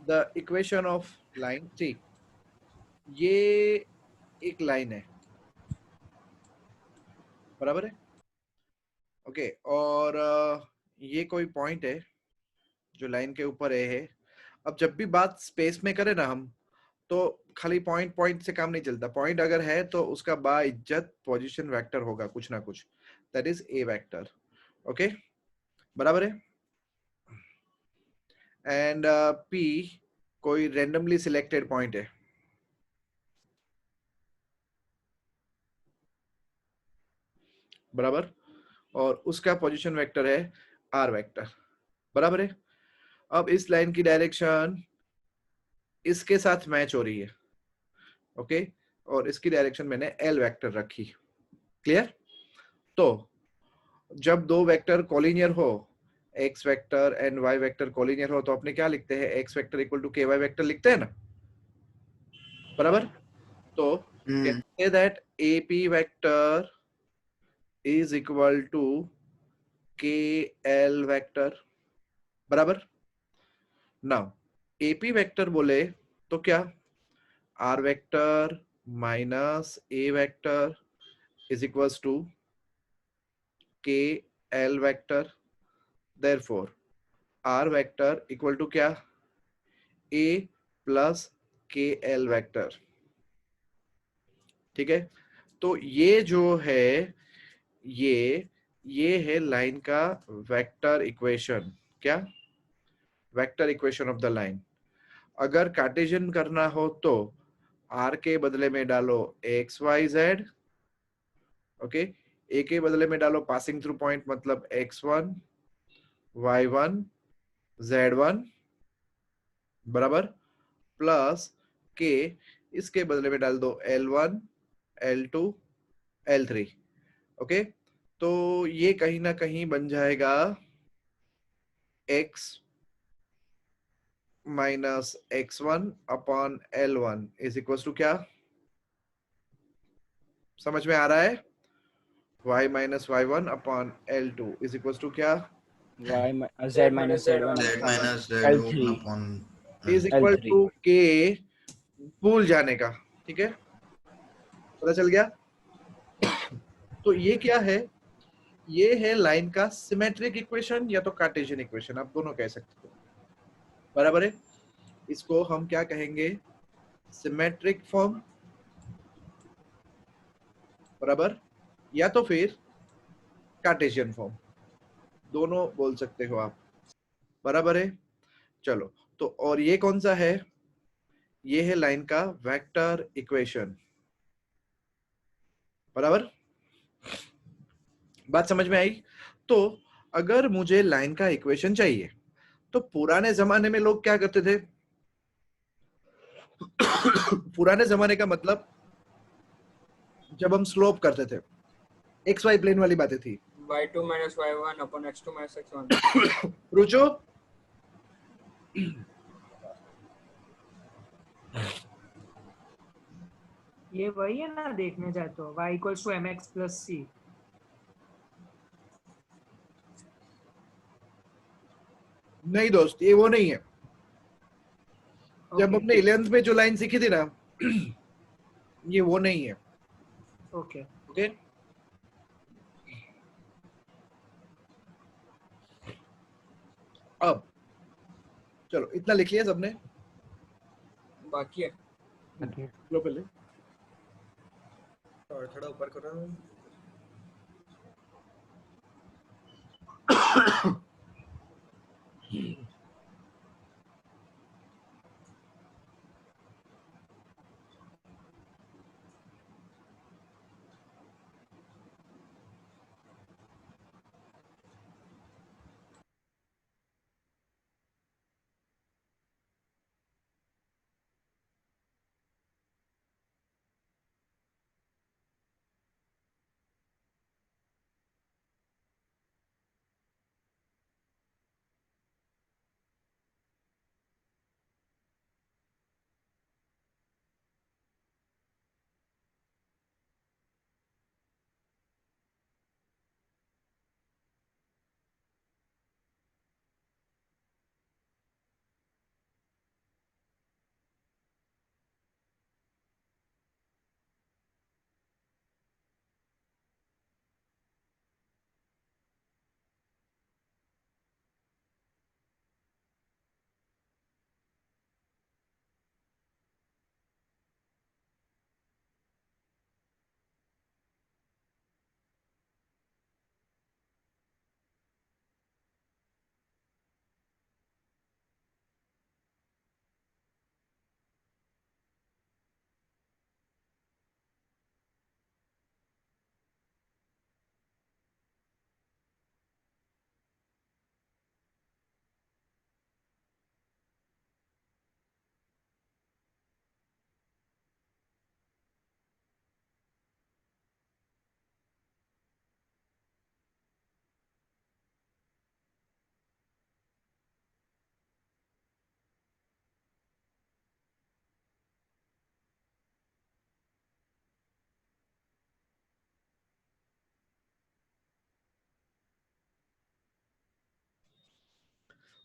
The equation of line सी, ये एक line है, बराबर है, ओके। और ये कोई पॉइंट है जो लाइन के ऊपर है। अब जब भी बात स्पेस में करें ना हम, तो खाली पॉइंट पॉइंट से काम नहीं चलता। पॉइंट अगर है तो उसका बाइज्जत पोजीशन वेक्टर होगा कुछ ना कुछ, that is A vector, okay, बराबर है। एंड पी कोई रेंडमली सिलेक्टेड पॉइंट है, बराबर, और उसका पोजीशन वेक्टर है आर वेक्टर, बराबर है। अब इस लाइन की डायरेक्शन इसके साथ मैच हो रही है, ओके, और इसकी डायरेक्शन मैंने एल वेक्टर रखी, क्लियर। तो जब दो वेक्टर कोलिनियर हो, x vector and y vector collinear हो, तो अपने क्या लिखते हैं, x vector equal to k y vector लिखते हैं ना, बराबर। तो कहते हैं that A P vector is equal to k L vector, बराबर। नाउ एपी वेक्टर बोले तो क्या, r vector minus a vector is equals to k L vector, therefore r vector equal to क्या, a plus K L vector, ठीक है। तो ये जो है, ये है लाइन का वेक्टर इक्वेशन, क्या, vector equation of the line. अगर कार्टेशियन करना हो तो आर के बदले में डालो एक्स वाई जेड, ओके, ए के बदले में डालो पासिंग थ्रू पॉइंट, मतलब x1 y1 z1, बराबर, प्लस के इसके बदले में डाल दो L1 L2 L3, ओके। तो ये कहीं ना कहीं बन जाएगा x minus x1 upon L1 is equal to क्या, समझ में आ रहा है, y minus y1 upon L2 is equal to क्या, z minus z1 Z upon minus Z1 L3 upon is equal L3 to के, भूल जाने का, ठीक है, पता चल गया। तो ये क्या है, ये है लाइन का सिमेट्रिक इक्वेशन या तो कार्टेशियन इक्वेशन, आप दोनों कह सकते हो, बराबर है। इसको हम क्या कहेंगे, सिमेट्रिक फॉर्म, बराबर, या तो फिर कार्टेशियन फॉर्म, दोनों बोल सकते हो आप, बराबर है। चलो, तो और ये कौन सा है, ये है लाइन का वेक्टर इक्वेशन, बराबर, बात समझ में आई। तो अगर मुझे लाइन का इक्वेशन चाहिए, तो पुराने जमाने में लोग क्या करते थे, पुराने जमाने का मतलब जब हम स्लोप करते थे, एक्स वाई प्लेन वाली बातें थी, y2 minus y1 upon x2 minus x1. रुचो, ये वही है ना, देखने जाए तो y equals to mx plus c। नहीं दोस्त, ये वो नहीं है। जब ओके हमने 11th में जो लाइन सीखी थी ना, ये वो नहीं है, ओके ओके। अब चलो इतना लिख लिया सबने, बाकी है लो पहले, और थोड़ा ऊपर करो।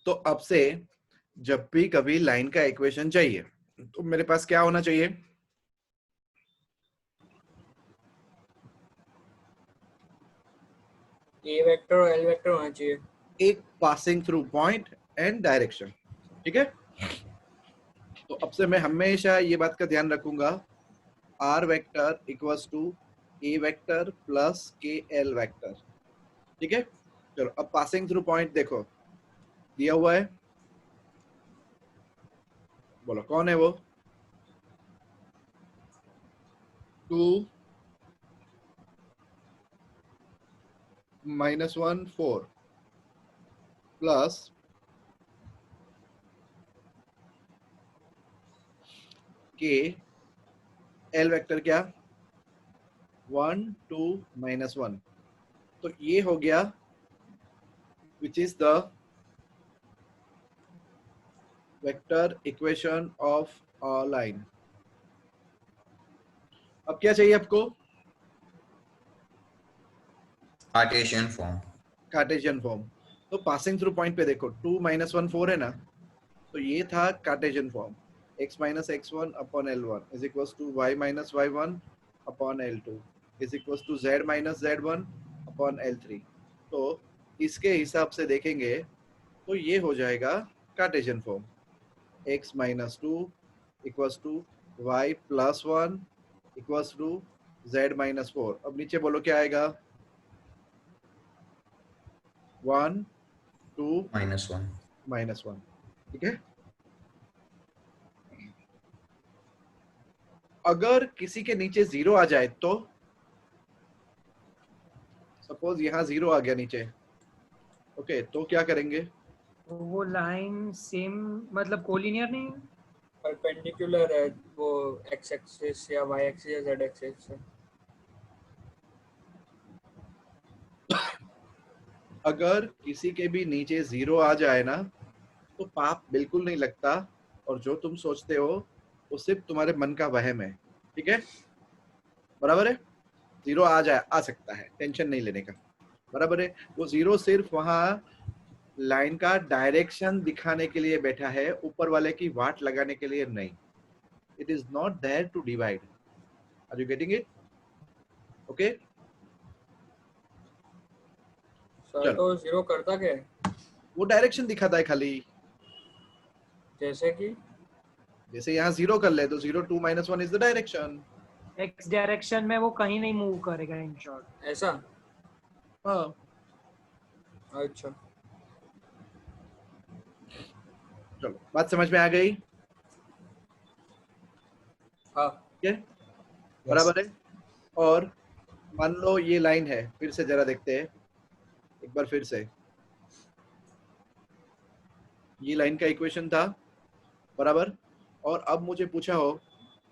तो अब से जब भी कभी लाइन का इक्वेशन चाहिए तो मेरे पास क्या होना चाहिए? ए वेक्टर और एल वेक्टर होना चाहिए। एक passing through point and direction, ठीक है? तो अब से मैं हमेशा ये बात का ध्यान रखूंगा, R vector equals to A vector plus K L vector, ठीक है? चलो अब पासिंग थ्रू पॉइंट देखो, दिया हुआ है, बोलो कौन है वो? 2 -1 4 प्लस के एल वेक्टर क्या? 1 2 -1। तो ये हो गया which is the vector equation of a line. अब क्या चाहिए आपको? Cartesian form. Cartesian form. तो पासिंग थ्रू पॉइंट पे देखो 2 -1 4 है ना, तो ये था Cartesian form, x minus x1 upon L1 is equals to y minus y1 upon L2 is equals to z minus z1 upon L3। तो इसके हिसाब से देखेंगे तो ये हो जाएगा Cartesian form, x minus 2 equals to y plus 1 equals to z minus 4। अब नीचे बोलो क्या आएगा? 1 2 -1। -1, ठीक है? अगर किसी के नीचे 0 आ जाए तो, सपोज यहाँ 0 आ गया नीचे, ओके, तो क्या करेंगे? तो वो लाइन सेम मतलब कोलिनियर नहीं है? परपेंडिकुलर है वो एक्स एक्सिस या वाई एक्सिस या जेड एक्सिस से। अगर किसी के भी नीचे 0 आ जाए ना तो पाप बिल्कुल नहीं लगता, और जो तुम सोचते हो वो सिर्फ तुम्हारे मन का वहम है, ठीक है? बराबर है? 0 आ जाए, आ सकता है, टेंशन नहीं लेने का, बराबर है? वो 0 सिर्फ वहां लाइन का डायरेक्शन दिखाने के लिए बैठा है, ऊपर वाले की वाट लगाने के लिए नहीं। It is not there to divide. Are you getting it? Okay, sir चलो, तो जीरो करता क्या है? वो डायरेक्शन दिखाता है खाली। जैसे कि जैसे यहाँ 0 कर ले तो 0 2 -1 is the direction. X direction में वो कहीं नहीं मूव करेगा इन शॉर्ट। ऐसा? हाँ, अच्छा। चलो बात समझ में आ गई? हाँ। ठीक है, बराबर है? और मान लो ये लाइन है, फिर से जरा देखते हैं एक बार फिर से। ये लाइन का इक्वेशन था, बराबर? और अब मुझे पूछा हो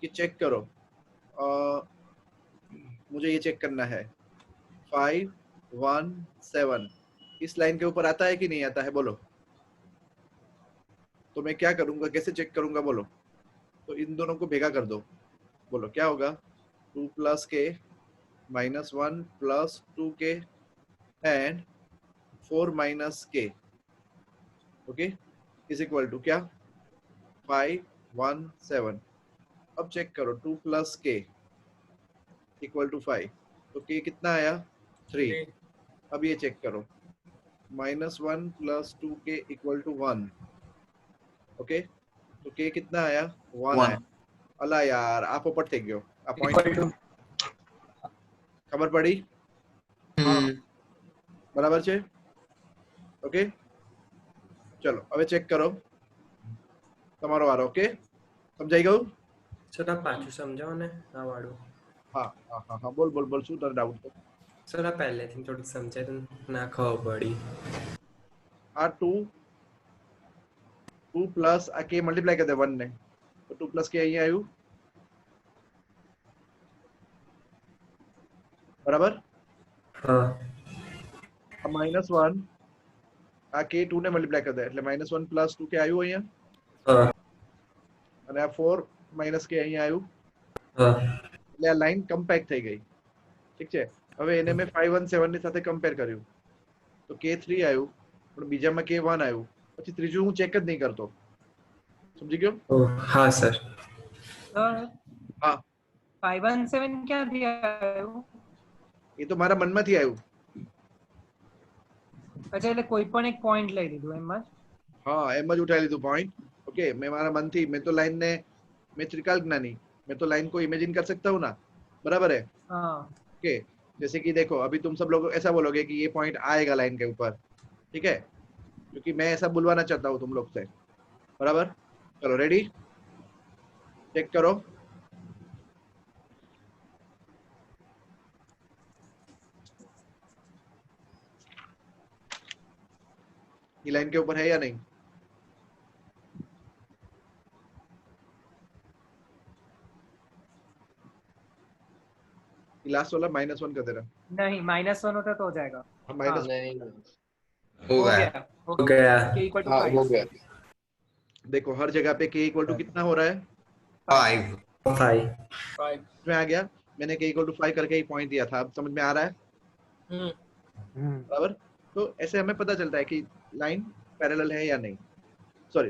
कि चेक करो, मुझे ये चेक करना है 5 1 7 इस लाइन के ऊपर आता है कि नहीं आता है, बोलो? तो मैं क्या करूंगा, कैसे चेक करूंगा, बोलो? तो इन दोनों को भेगा कर दो, बोलो क्या होगा? 2 प्लस के -1 प्लस 2 के एंड 4 माइनस के, ओके, इज इक्वल टू क्या? 5 1 7। अब चेक करो, 2 प्लस के इक्वल टू 5, तो के कितना आया? 3। अब ये चेक करो, -1 प्लस 2 के इक्वल टू 1, ओके, तो के कितना आया? 1 आया। अला यार आप ऊपर थे गयो, आप पॉइंट खबर पड़ी? बराबर छे? ओके, चलो હવે ચેક કરો, તમારો વારો, ઓકે? સમજાઈ ગયું? સર આ પાછું સમજાવો ને આ વાળું. હા હા હા હા, બોલ બોલ બોલ, શું તારો ડાઉટ છે? સર આ પહેલેથી થોડુંક સમજાય તો ના ખબર પડી. આ 2 પ્લસ આ કે મલ્ટીપ્લાય કરી દે 1 ને, તો 2 પ્લસ કે અહીંયા આવ્યું, બરાબર? હા આ -1 આ કે 2 ને મલ્ટીપ્લાય કરી દે એટલે -1 પ્લસ 2 કે આવ્યું અહીંયા, હા અને આ 4 માઈનસ કે અહીંયા આવ્યું, હા એટલે આ લાઈન કમ્પેક્ટ થઈ ગઈ, ઠીક છે? હવે એને મેં 5 1 7 ની સાથે કમ્પેર કર્યું તો k3 આવ્યું, પણ બીજામાં k1 આવ્યું, પછી ત્રીજું હું ચેક જ નહીં કરતો, સમજી ગયો? ओ हाँ सर સર હા 517 ક્યાંથી આવ્યું? એ તો મારા મનમાંથી આવ્યું. અચ્છા એટલે કોઈ પણ એક પોઈન્ટ લઈ લીધું એમ જ? હા એમ જ ઉઠાવી લીધું પોઈન્ટ. ओके मैं मारा मन थी, मैं तो लाइन ने मैं त्रिकाल ज्ञानी, मैं तो लाइन को इमेजिन कर सकता हूँ ना, बराबर है? હા ओके जैसे कि देखो अभी तुम सब लोग ऐसा बोलोगे कि ये पॉइंट आएगा लाइन के ऊपर, ठीक है, क्योंकि मैं ऐसा बुलवाना चाहता हूँ तुम लोग से, बराबर? चलो रेडी, चेक करो. ये लाइन के ऊपर है या नहीं? लास्ट वाला -1 कर दे रहा. नहीं -1 होता तो हो जाएगा. हाँ, माइनस हो हो गया. गया हो गया k इक्वल टू हाँ हो 5. गया. देखो हर जगह पे k इक्वल टू कितना हो रहा है? 5. 5 5. में आ गया, मैंने k इक्वल टू 5 करके ही पॉइंट दिया था, अब समझ में आ रहा है? बराबर. तो ऐसे हमें पता चलता है कि लाइन पैरेलल है या नहीं. सॉरी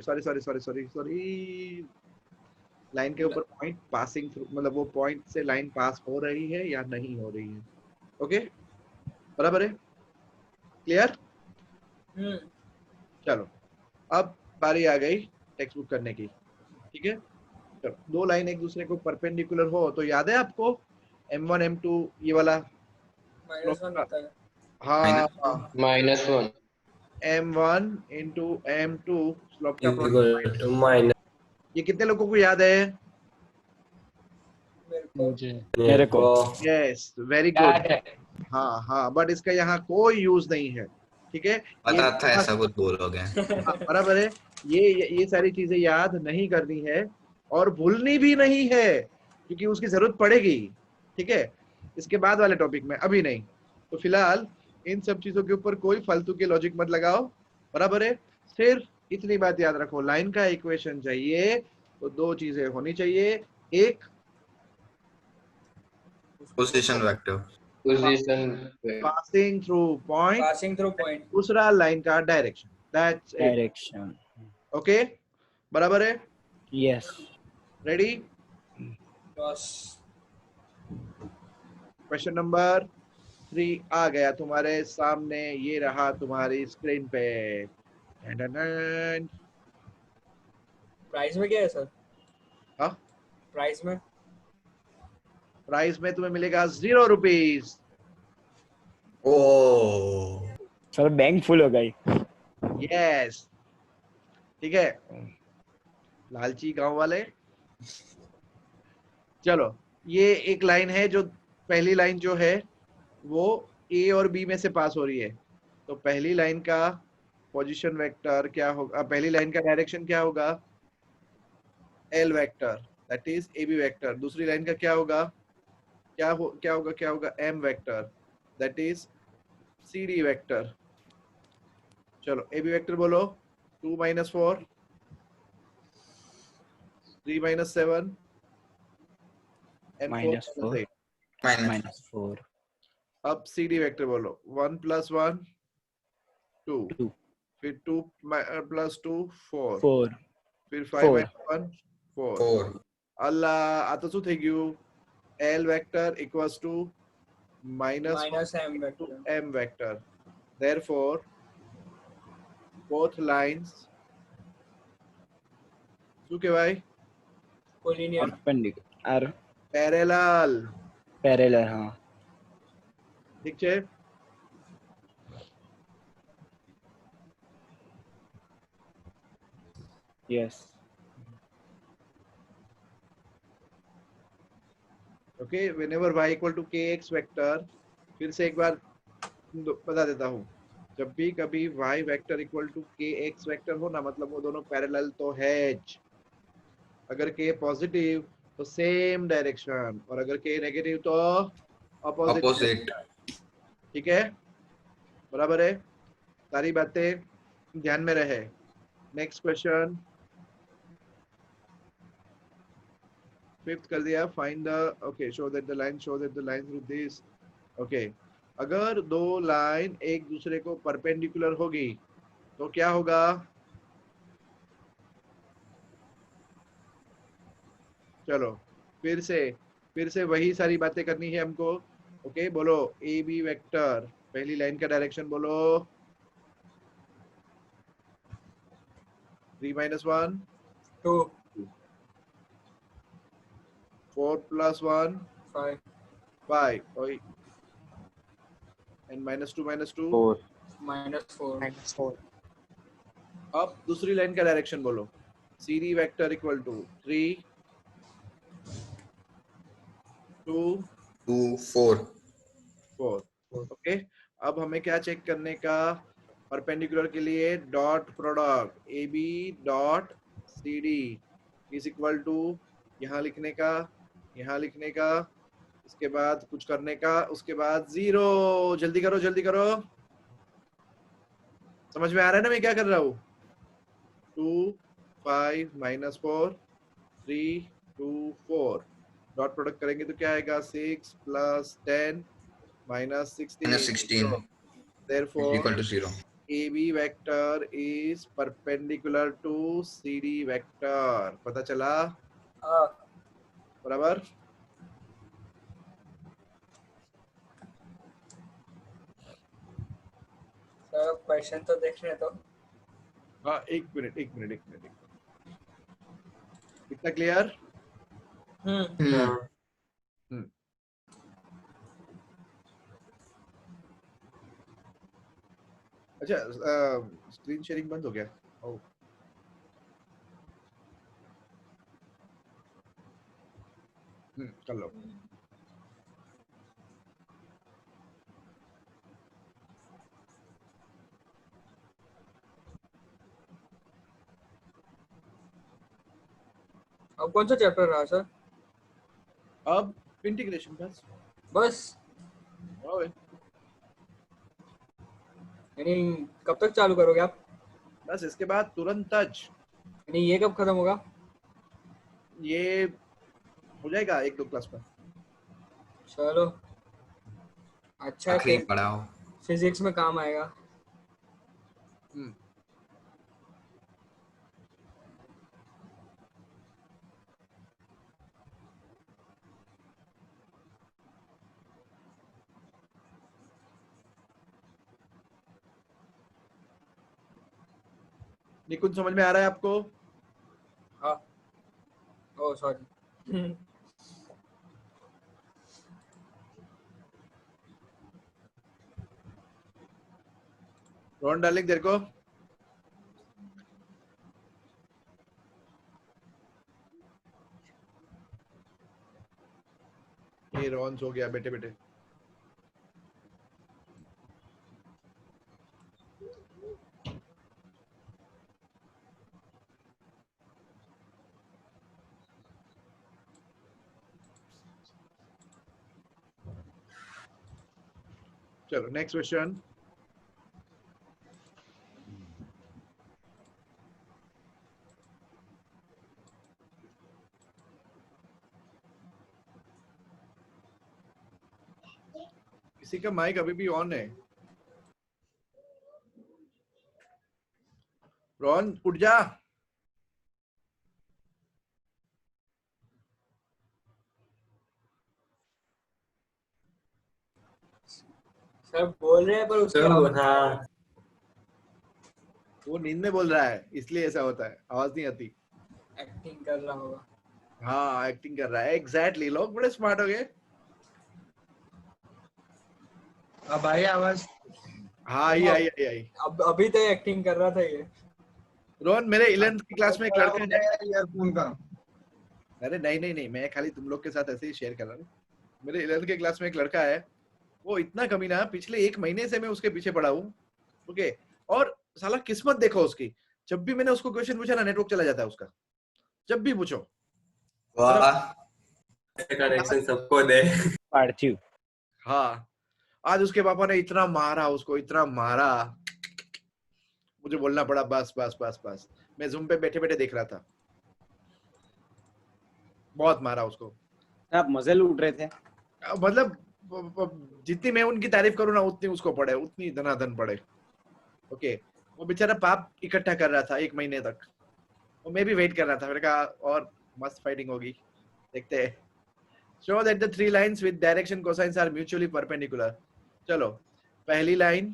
लाइन के ऊपर पॉइंट पासिंग थ्रू, मतलब वो पॉइंट से लाइन पास हो रही है या नहीं हो रही है. ओके बराबर है, क्लियर? चलो अब बारी आ गई टेक्स्ट बुक करने की, ठीक है. चलो दो लाइन एक दूसरे को परपेंडिकुलर हो तो याद है आपको m1 m2 ये वाला? -1 होता है. हाँ -1. m1 into m2 स्लोप का प्रोडक्ट. इक्वल टू माइनस ये कितने लोगों को याद है? मेरे को मेरे को यस वेरी गुड. हाँ हाँ बट इसका यहाँ कोई यूज नहीं है, ठीक है. पता था ऐसा कुछ बोलोगे. हाँ, बराबर है. ये सारी चीजें याद नहीं करनी है और भूलनी भी नहीं है, क्योंकि उसकी जरूरत पड़ेगी, ठीक है, इसके बाद वाले टॉपिक में, अभी नहीं. तो फिलहाल इन सब चीजों के ऊपर कोई फालतू के लॉजिक मत लगाओ, बराबर है. सिर्फ इतनी बात याद रखो, लाइन का इक्वेशन चाहिए तो दो चीजें होनी चाहिए, एक position vector. Position passing through point, passing through point. दूसरा लाइन का direction. That's it. Direction. Okay बराबर है. यस. रेडी? बस क्वेश्चन नंबर 3 आ गया तुम्हारे सामने, ये रहा तुम्हारी स्क्रीन पे. प्राइस में क्या है सर? हाँ प्राइस में प्राइस में तुम्हें मिलेगा 0 रुपीज. ओ सर बैंक फुल हो गई. यस ठीक है, लालची गांव वाले. चलो ये एक लाइन है, जो पहली लाइन जो है वो ए और बी में से पास हो रही है, तो पहली लाइन का पोजीशन वेक्टर क्या होगा, पहली लाइन का डायरेक्शन क्या होगा? L vector, that is A B vector. दूसरी लाइन का क्या होगा? क्या होगा? M vector, that is C D vector. चलो ए बी वेक्टर बोलो. 2 - 4 3 - 7 -4 माइनस. -4 अब सी डी वेक्टर बोलो. 1 + 1 2, 2 फिर 2 + 2 4, 4 फिर 5 - 1 4. 4. અલ્લા આ તો શું થઈ ગયું? L vector equals to minus m vector. m vector. Therefore, both lines શું કહેવાય? कोलिनियर. Perpendicular Parallel. पैरेलल. हाँ ઠીક છે? Yes. Okay, whenever y equal to kx vector, फिर से एक बार बता देता हूँ, जब भी कभी y vector equal to kx vector हो ना, मतलब वो दोनों पैरेलल तो है. अगर k पॉजिटिव तो सेम डायरेक्शन, और अगर k नेगेटिव तो अपोजिट. ऑपोजिट. ठीक है, बराबर है. सारी बातें ध्यान में रहे. नेक्स्ट क्वेश्चन, फिफ्थ कर दिया. Find the, okay, show that the line through this. Okay, अगर दो लाइन एक दूसरे को परपेंडिकुलर होगी तो क्या होगा? चलो फिर से वही सारी बातें करनी है हमको। ओके बोलो ए बी वेक्टर, पहली लाइन का डायरेक्शन बोलो। 3 - 1 2 4 + 1 5 5 and -2 -2 4 -4 -4 अब दूसरी लाइन का डायरेक्शन बोलो। CD vector equal to 3 2 2 4 4। Okay अब हमें क्या चेक करने का? परपेंडिकुलर के लिए dot product AB dot CD is equal to यहाँ लिखने का, यहाँ लिखने का, इसके बाद कुछ करने का, उसके बाद 0। जल्दी करो जल्दी करो। समझ में आ रहा है ना मैं क्या कर रहा हूँ? 2 5 -4 3 2 4 डॉट प्रोडक्ट करेंगे तो क्या आएगा? 6 + 10 -16 -16 therefore equal to 0. AB vector is perpendicular to CD vector। पता चला? हाँ बराबर। सर क्वेश्चन तो देखने तो। हाँ एक मिनट इतना क्लियर? Hmm. अच्छा स्क्रीन शेयरिंग बंद हो गया। ओ कर लो। अब कौन सा चैप्टर रहा सर? अब इंटीग्रेशन बस। बस ओए यानी कब तक चालू करोगे आप? बस इसके बाद तुरंत टच। यानी ये कब खत्म होगा? ये हो जाएगा 1-2 क्लास में। चलो अच्छा आखिरी है, पढ़ाओ। फिजिक्स में काम आएगा। हम्म निकुंज समझ में आ रहा है आपको? हाँ ओ सॉरी रोहन डार्लिंग तेरे को? ये रोहन सो गया बेटे बेटे। चलो नेक्स्ट क्वेश्चन। किसी का माइक अभी भी ऑन है। रोहन उठ जा। सर बोल रहे हैं पर उसकी चलो आवाज हाँ वो नींद में बोल रहा है इसलिए ऐसा होता है, आवाज नहीं आती। एक्टिंग कर रहा होगा। हाँ एक्टिंग कर रहा है। एग्जैक्टली लोग बड़े स्मार्ट हो गए। अब आई आवाज? हाँ आई। अब अभी तो एक्टिंग कर रहा था ये। रोहन मेरे 11th की क्लास में एक लड़का है। ईयरफोन का। अरे नहीं मैं खाली तुम लोग के साथ ऐसे ही शेयर कर रहा हूँ। मेरे 11th के क्लास में एक लड़का है, वो इतना कमीना, पिछले 1 महीने से मैं उसके पीछे पड़ा हूँ। ओके और साला किस्मत देखो उसकी, जब भी मैंने उसको क्वेश्चन पूछा ना नेटवर्क चला जाता है उसका, जब भी पूछो। वाह कनेक्शन सबको दे। पार्थिव। हाँ आज उसके पापा ने इतना मारा उसको, इतना मारा, मुझे बोलना पड़ा बस बस बस बस। मैं जूम पे बैठे बैठे देख रहा था। बहुत मारा उसको। आप मजे लूट रहे थे। मतलब जितनी मैं उनकी तारीफ करूँ ना उतनी उसको पड़े, उतनी धनाधन पड़े। ओके वो बेचारा पाप इकट्ठा कर रहा था 1 महीने तक, और मैं भी वेट कर रहा था। मैंने कहा और मस्त फाइटिंग होगी, देखते हैं. Show that the three lines with direction cosines are mutually perpendicular. चलो, पहली लाइन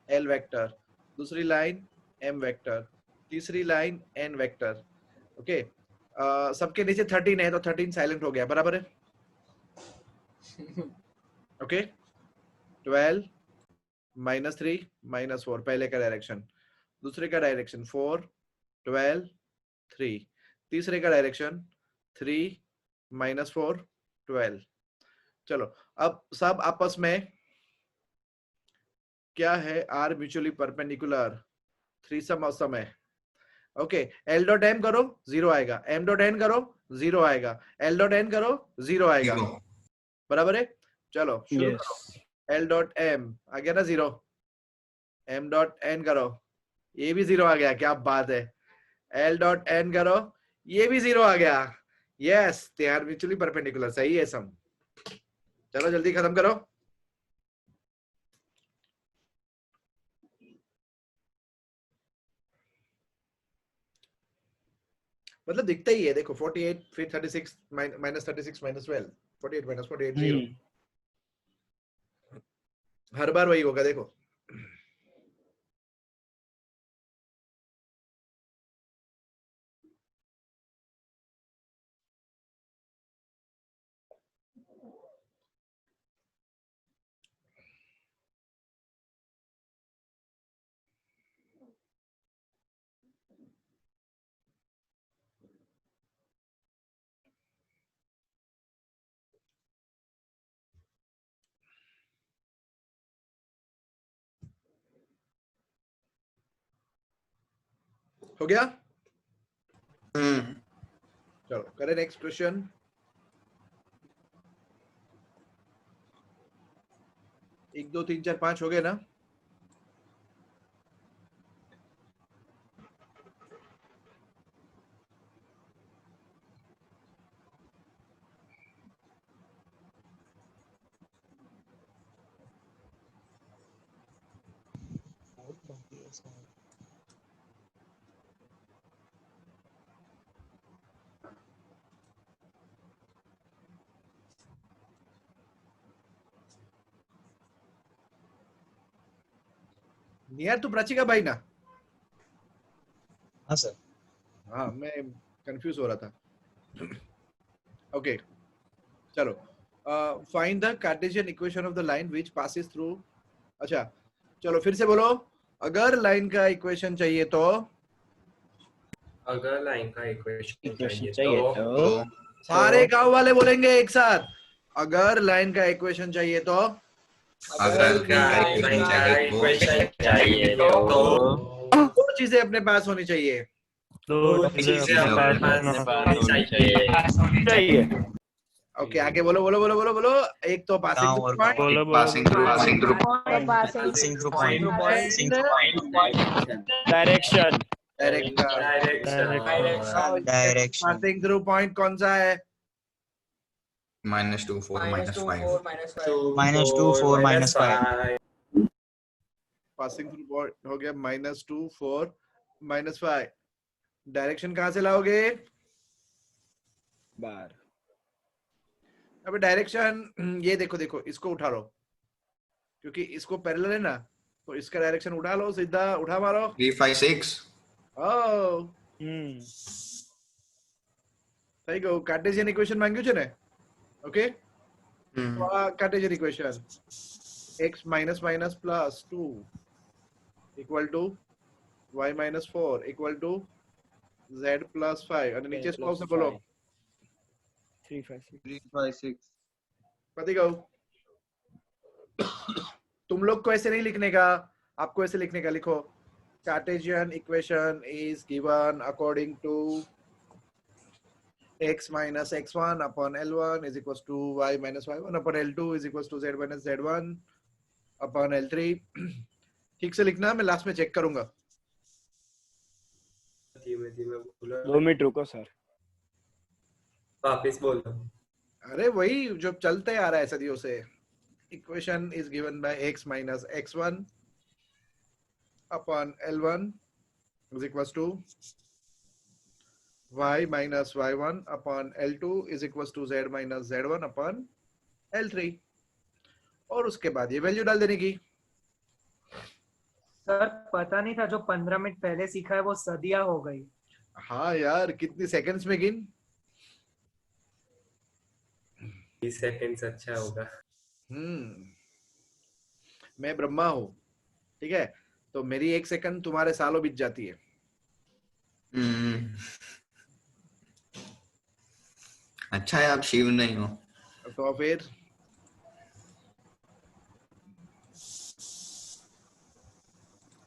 L वेक्टर, दूसरी लाइन M वेक्टर, तीसरी लाइन N वेक्टर. ओके, सबके नीचे 13 है तो 13 साइलेंट हो गया, बराबर है. ओके, 12 -3 -4 पहले का डायरेक्शन, दूसरे का डायरेक्शन 4 12 3, तीसरे का डायरेक्शन 3 -4 12. चलो, अब सब आपस में क्या है? आर म्यूचुअली परपेंडिकुलर, थ्रीसम और सम है. ओके, एल डॉट एम करो 0 आएगा, एम डॉट एन करो 0 आएगा, एल डॉट एन करो 0 आएगा. Zero. बराबर है. चलो शुरू Yes. करो. एल डॉट एम आ गया ना 0, एम डॉट एन करो, ये भी 0 आ गया. क्या बात है. एल डॉट एन करो, ये भी 0 आ गया. Yes, they are mutually perpendicular. सही है सम. चलो जल्दी खत्म करो. मतलब दिखता ही है, देखो 48 फिर 36 माइनस 36 माइनस 12, 48 माइनस 48 0. हर बार वही होगा, देखो. हो गया. चलो करें नेक्स्ट क्वेश्चन. एक दो तीन चार पांच हो गए ना. नियर तू प्राची का भाई ना. हाँ सर. हाँ, मैं कंफ्यूज हो रहा था. ओके, चलो. Find the Cartesian equation of the line which passes through. अच्छा, चलो फिर से बोलो. अगर लाइन का इक्वेशन चाहिए तो, अगर लाइन का इक्वेशन Equation चाहिए चाहिए तो तो सारे गांव वाले बोलेंगे एक साथ. अगर लाइन का इक्वेशन चाहिए तो, अगर लाइन का इक्वेशन चाहिए तो दो चीजें अपने पास होनी चाहिए. दो चीजें अपने पास होनी चाहिए. ओके, आगे बोलो बोलो बोलो बोलो बोलो. एक तो गाँव पासिंग और point, passing through passing through point. Passing through point. Direction. Direction. Direction passing through point कौन सा है? -2 4 -5. -2 4 -5. पासिंग थ्रू पॉइंट हो गया -2 4 -5. डायरेक्शन कहां से लाओगे? बार. अब डायरेक्शन ये देखो देखो, इसको उठा लो क्योंकि इसको पैरेलल है ना, तो इसका डायरेक्शन उठा लो, सीधा उठा मारो. 3 5 6. ओह, सही गो. कार्टेशियन इक्वेशन मांग्યું છે ને. ओके, તો આ Cartesian equation x minus minus plus 2 equal to y minus 4 equal to z plus 5 અને નીચે 100 से बोलो 3 5 6. 3 5 6. पति गो. तुम लोग को ऐसे नहीं लिखने का, आपको ऐसे लिखने का. लिखो Cartesian equation is given according to x minus x1 upon L1 is equals to y minus y1 upon L2 is equals to z minus z1 upon L3. ठीक से लिखना, मैं लास्ट में चेक करूंगा. धीमे धीमे बोलो. 2 मिनट रुको सर. वापस बोलो. अरे वही जो चलते आ रहा है सदियों से. Equation is given bye x minus x1 upon L1 is equals to y minus y1 upon L2 is equals to z minus z1 upon L3, और उसके बाद ये वैल्यू डाल देने की। सर पता नहीं था, जो 15 मिनट पहले सीखा है वो सदियां हो गई। हाँ यार, कितनी सेकंड्स में गिन। 20 सेकंड्स अच्छा होगा। मैं ब्रह्मा हूँ, ठीक है, तो मेरी 1 सेकंड तुम्हारे सालों बीत जाती है। अच्छा है आप शिव नहीं हो। तो फिर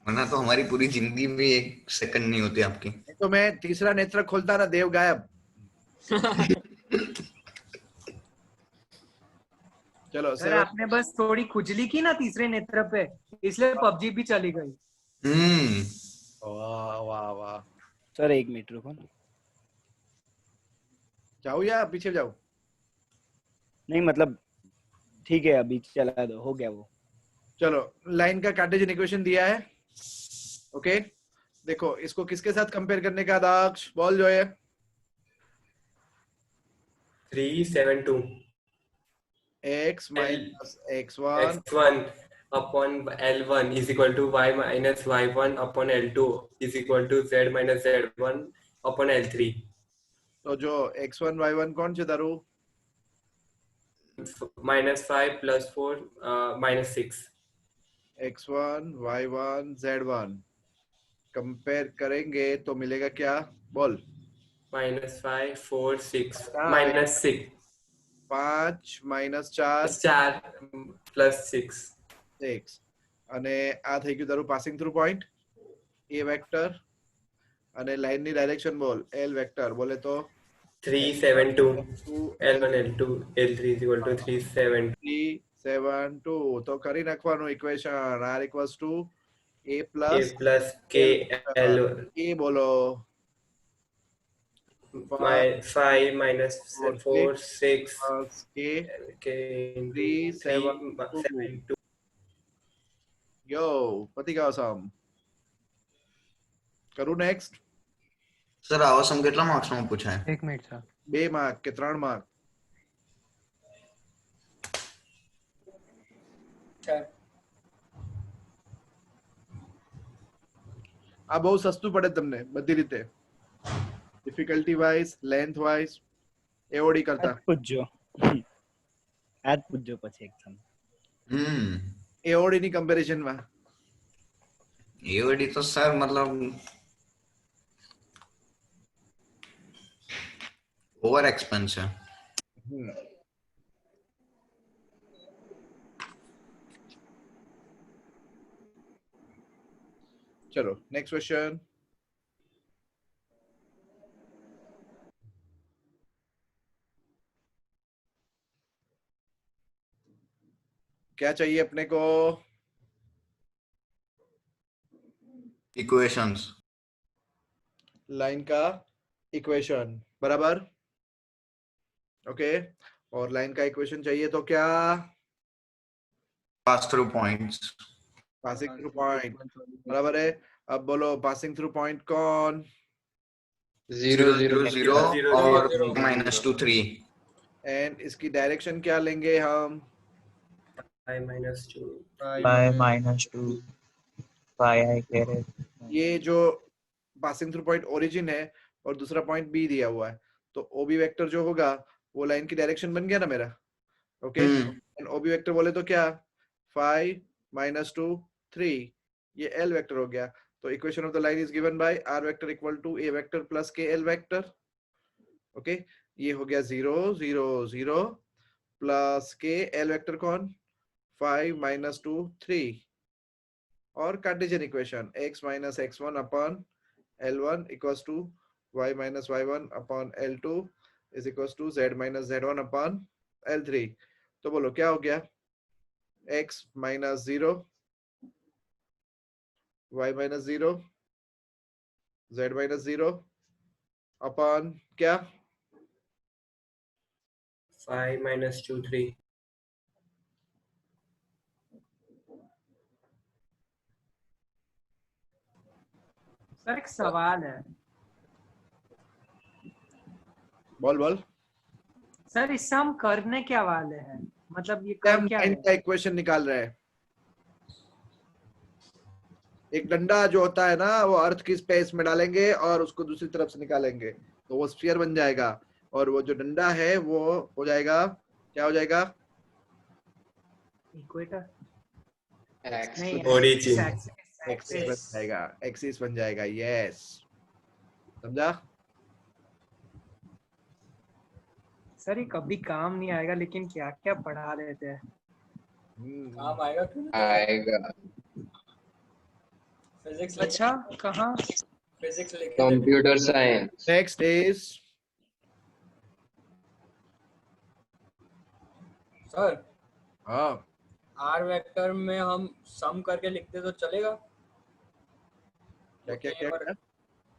वरना तो हमारी पूरी जिंदगी में 1 सेकंड नहीं होती आपकी। तो मैं तीसरा नेत्र खोलता ना, देव गायब। चलो सर आपने बस थोड़ी खुजली की ना तीसरे नेत्र पे, इसलिए पबजी भी चली गई। वाह वाह वाह। सर 1 मिनट रुको। जाओ या पीछे जाओ? नहीं मतलब ठीक है, अभी चला दो, हो गया वो। चलो, लाइन का कार्टेशियन इक्वेशन दिया है, ओके। देखो इसको किसके साथ कंपेयर करने का दाक्ष बोल जो है। 372 x minus x1 x1 upon L1 is equal to y minus y1 upon L2 is equal to z minus z1 upon L3. तो जो x1 y1 कौन से दारू? -5 plus 4 -6. x1 y1 z1 compare करेंगे तो मिलेगा क्या? बोल। -5 4 6 हाँ, -6 5 minus 4 4 plus 6 6 અને આ થઈ ગયું તારું passing through point a vector, અને લાઈન ની ડાયરેક્શન બોલ l વેક્ટર બોલે તો 372 L1 L2 L3 is equal to 372 372 તો કરી નાખવાનું equation r equals to a a plus plus k L a બોલો 5 minus 4 6 plus k k into 372 yo પતિ ગયો સમ કરું નેક્સ્ટ। સર આવસમ કેટલા માર્ક્સ માં પૂછા है? 1 મિનિટ સર। 2 માર્ક કે 3 માર્ક? 4 આ બહુ સસ્તું પડે તમને બધી રીતે, ડિફિકલ્ટી વાઇઝ, લેન્થ વાઇઝ, એઓડી કરતા। પૂછજો આજ પૂછજો પછી એક્ઝામ। એઓડી ની કમ્પેરિઝન માં એઓડી તો સર मतलब ओवर एक्सपेंस है। चलो नेक्स्ट क्वेश्चन। क्या चाहिए अपने को? इक्वेशंस, लाइन का इक्वेशन, बराबर, ओके। और लाइन का इक्वेशन चाहिए तो क्या? Pass through points, passing through point, बराबर है। अब बोलो पासिंग थ्रू पॉइंट कौन? 0 0 0 और -2 3। एंड इसकी डायरेक्शन क्या लेंगे हम? 5 minus 2 5 minus 2 5 I कह रहे। ये जो पासिंग थ्रू पॉइंट ओरिजिन है और दूसरा पॉइंट बी दिया हुआ है, तो ओबी वेक्टर जो होगा वो लाइन की डायरेक्शन बन गया ना मेरा, ओके। एंड ओबी वेक्टर बोले तो क्या? 5 -2 3, ये एल वेक्टर हो गया। तो equation of the line is given by R vector equal to A vector plus K L vector, okay. ये हो गया 0 0 0 प्लस के एल वेक्टर कौन? 5 -2 3, और Cartesian equation x minus x1 upon L1 equals to y minus y1 upon L2 is equals to z minus z1 upon L3। तो बोलो क्या हो गया? x minus 0, y minus 0, z minus 0 upon क्या? 5 minus 2 3 sir एक सवाल है, बोल बोल। सर इससे हम करने क्या वाले हैं, मतलब ये हम कर क्या लाइन है? का इक्वेशन निकाल रहे हैं। एक डंडा जो होता है ना वो अर्थ की स्पेस में डालेंगे और उसको दूसरी तरफ से निकालेंगे तो वो स्फीयर बन जाएगा, और वो जो डंडा है वो हो जाएगा, क्या हो जाएगा? Equator X. नहीं, Origin. एक्सिस बन जाएगा, एक्सिस बन जाएगा। यस, समझा? सर ये कभी काम नहीं आएगा, लेकिन क्या क्या पढ़ा देते हैं। काम आएगा क्यों नहीं? आएगा। फिजिक्स अच्छा कहाँ? फिजिक्स लेके Computer science. Next is sir हाँ, आर वेक्टर में हम सम करके लिखते तो चलेगा? क्या क्या क्या क्या?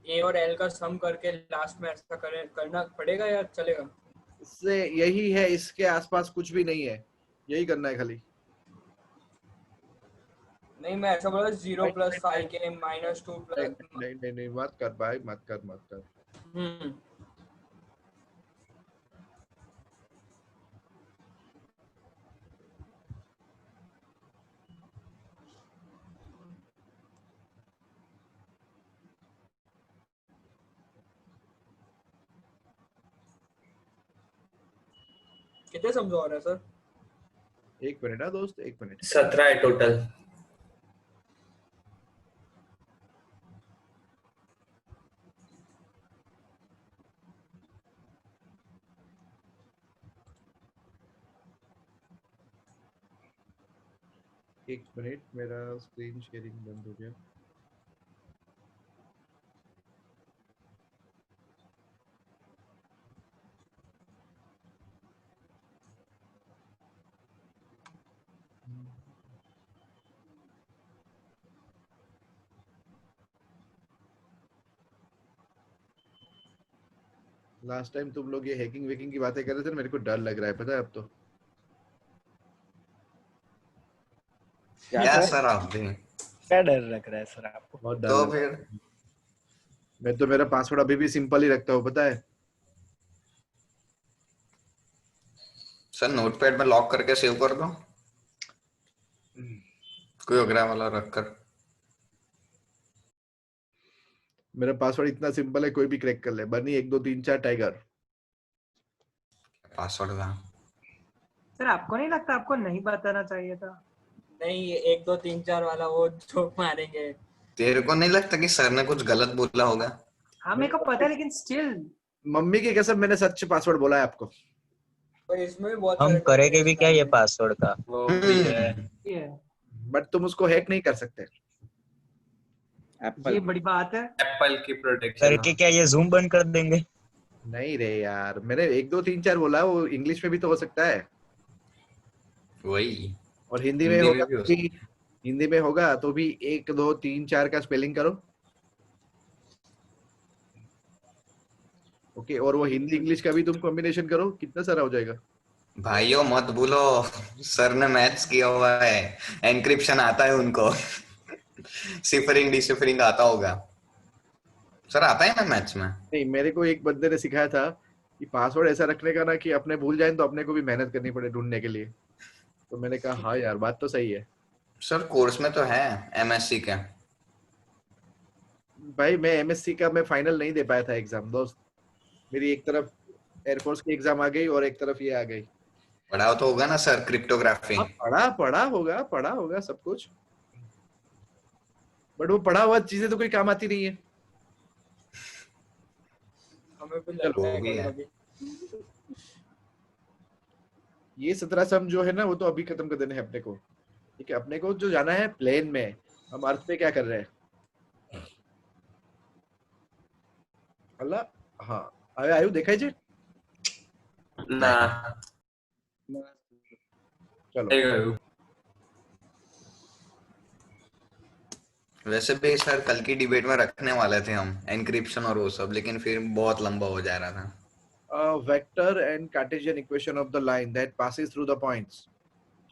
ए और एल का सम करके लास्ट में ऐसा करना पड़ेगा या चलेगा? इससे यही है, इसके आसपास कुछ भी नहीं है, यही करना है खाली। नहीं मैं ऐसा बोला 0 + 5k - 2 नहीं नहीं नहीं नहीं, मत कर भाई, मत कर मत कर। कितने समझा रहा है सर? एक मिनट ना दोस्त, एक मिनट। 17 है टोटल। एक मिनट, मेरा स्क्रीन शेयरिंग बंद हो गया। लास्ट टाइम तुम लोग ये हैकिंग वेकिंग की बातें कर रहे थे ना, मेरे को डर लग रहा है, पता है अब तो। क्या सर आप भी? क्या डर लग रहा है सर आपको? बहुत डर तो लग रहा है। फिर मैं तो मेरा पासवर्ड अभी भी सिंपल ही रखता हूँ, पता है। सर नोटपैड में लॉक करके सेव कर दो, कोई अगला वाला रखकर। मेरा पासवर्ड इतना सिंपल है, कोई भी क्रैक कर ले। बनी 1 2 3 4 टाइगर। पासवर्ड था। सर आपको नहीं लगता आपको नहीं बताना चाहिए था? नहीं ये 1 2 3 4 वाला वो जोक मारेंगे। तेरे को नहीं लगता कि सर ने कुछ गलत बोला होगा? हाँ मेरे को पता है, लेकिन स्टिल। मम्मी की कसम, मैंने सच पासवर्ड बोला है आपको। पर इसमें भी बहुत हम सारे करेंगे भी क्या ये combination पासवर्ड का? वो भी है। ये बट तुम उसको हैक नहीं कर सकते। ये बड़ी बात है। एप्पल की प्रोटेक्शन। करके क्या ये जूम बंद कर देंगे? नहीं रे यार, मैंने 1 2 3 4 बोला, वो इंग्लिश में भी तो हो सकता है, वही और हिंदी में हिंदी होगा में भी हो तो भी, हिंदी में होगा तो भी 1 2 3 4 का स्पेलिंग करो। ओके, और वो हिंदी इंग्लिश का भी तुम कॉम्बिनेशन करो, कितना सारा हो जाएगा। भाइयों मत भूलो, सर ने मैथ्स किया हुआ है, एनक्रिप्शन आता है उनको। सिफरिंग डिसिफरिंग आता होगा। सर आता है ना मैथ्स में? नहीं, मेरे को एक बंदे ने सिखाया था कि पासवर्ड ऐसा रखने का ना कि अपने भूल जाए तो अपने को भी मेहनत करनी पड़े ढूंढने के लिए। तो मैंने कहा हाँ यार, बात तो सही है। सर कोर्स में तो है एमएससी के। भाई मैं एमएससी का मैं फाइनल नहीं दे पाया था एग्जाम दोस्त। मेरी एक तरफ एयरफोर्स की एग्जाम आ गई और एक तरफ ये आ गई। पढ़ाओ तो होगा ना सर क्रिप्टोग्राफी? हाँ, पढ़ा होगा सब कुछ, बट वो पढ़ा हुआ चीजें तो कोई काम आती नहीं है। हमें भी चलो, लगता है वो भी है। कभी-कभी। ये 17 सम जो है ना वो तो अभी खत्म कर देने हैं अपने को। ठीक है, अपने को जो जाना है प्लेन में। हम अर्थ पे क्या कर रहे हैं? अल्लाह, हाँ आयु देखा जे ना चलो। वैसे भी सर कल की डिबेट में रखने वाले थे हम एनक्रिप्शन और वो सब, लेकिन फिर बहुत लंबा हो जा रहा था। Vector and Cartesian equation of the line that passes through the points.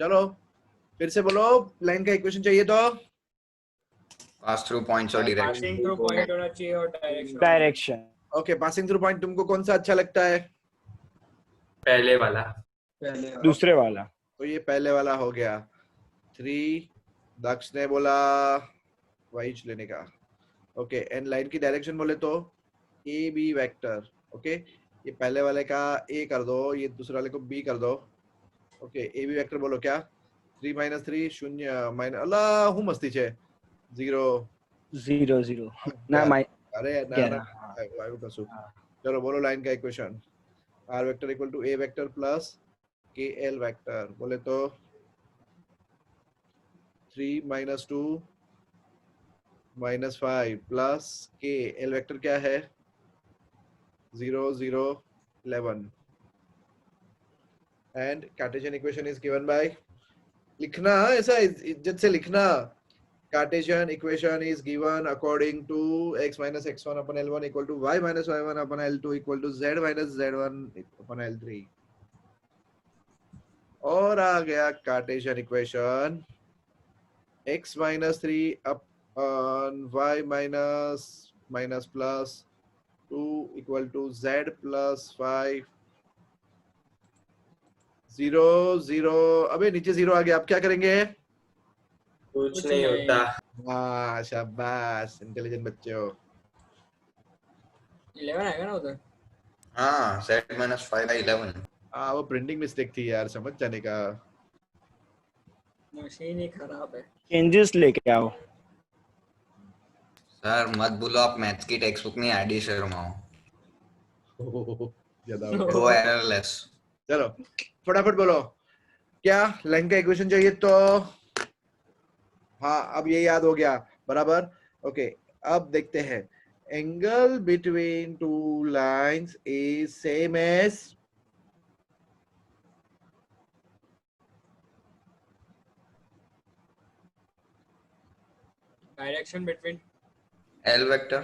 चलो फिर से बोलो, लाइन का इक्वेशन चाहिए तो पास थ्रू पॉइंट्स और डायरेक्शन। पासिंग थ्रू पॉइंट होना चाहिए और direction. Direction. Okay, passing through point तुमको कौन सा अच्छा लगता है? पहले वाला। पहले दूसरे वाला। तो ये पहले वाला हो गया 3। दक्ष ने बोला वही लेने का। ओके, एंड लाइन की डायरेक्शन बोले तो ए बी वेक्टर। ओके, ये पहले वाले का ए कर दो, ये दूसरे वाले को बी कर दो। ओके, ए बी वेक्टर बोलो क्या? 3 - 3 शून्य माइनस अल्लाह हूँ मस्ती छे 0 0 0 ना माइ अरे ना 11 वायु का सुख। चलो बोलो लाइन का equation. R vector equal to A vector plus K L vector बोले तो 3 - 2 -5 प्लस के एल वेक्टर क्या है 0 0 11 and Cartesian equation is given bye लिखना ऐसा इज्जत से लिखना। Cartesian equation is given according to x minus x1 upon L1 equal to y minus y1 upon L2 equal to z minus z1 upon L3। और आ गया Cartesian equation x minus 3 upon y minus minus plus 2 equal to z plus 5 0 0। अबे नीचे 0 आ गया, अब क्या करेंगे? कुछ नहीं होता। वाह शाबाश, इंटेलिजेंट बच्चे हो। 11 आएगा ना उधर। हाँ, z minus 5 by 11। हाँ वो प्रिंटिंग मिस्टेक थी यार, समझ जाने का। मशीन ही खराब है। चेंजेस लेके आओ। सर मत बोलो आप मैथ्स की टेक्स्ट बुक नहीं आईडी शर्मा हो। ज्यादा गो एररलेस। चलो फटाफट बोलो क्या लाइन का इक्वेशन चाहिए तो। हाँ अब ये याद हो गया बराबर। ओके अब देखते हैं angle between two lines is same as direction between L vector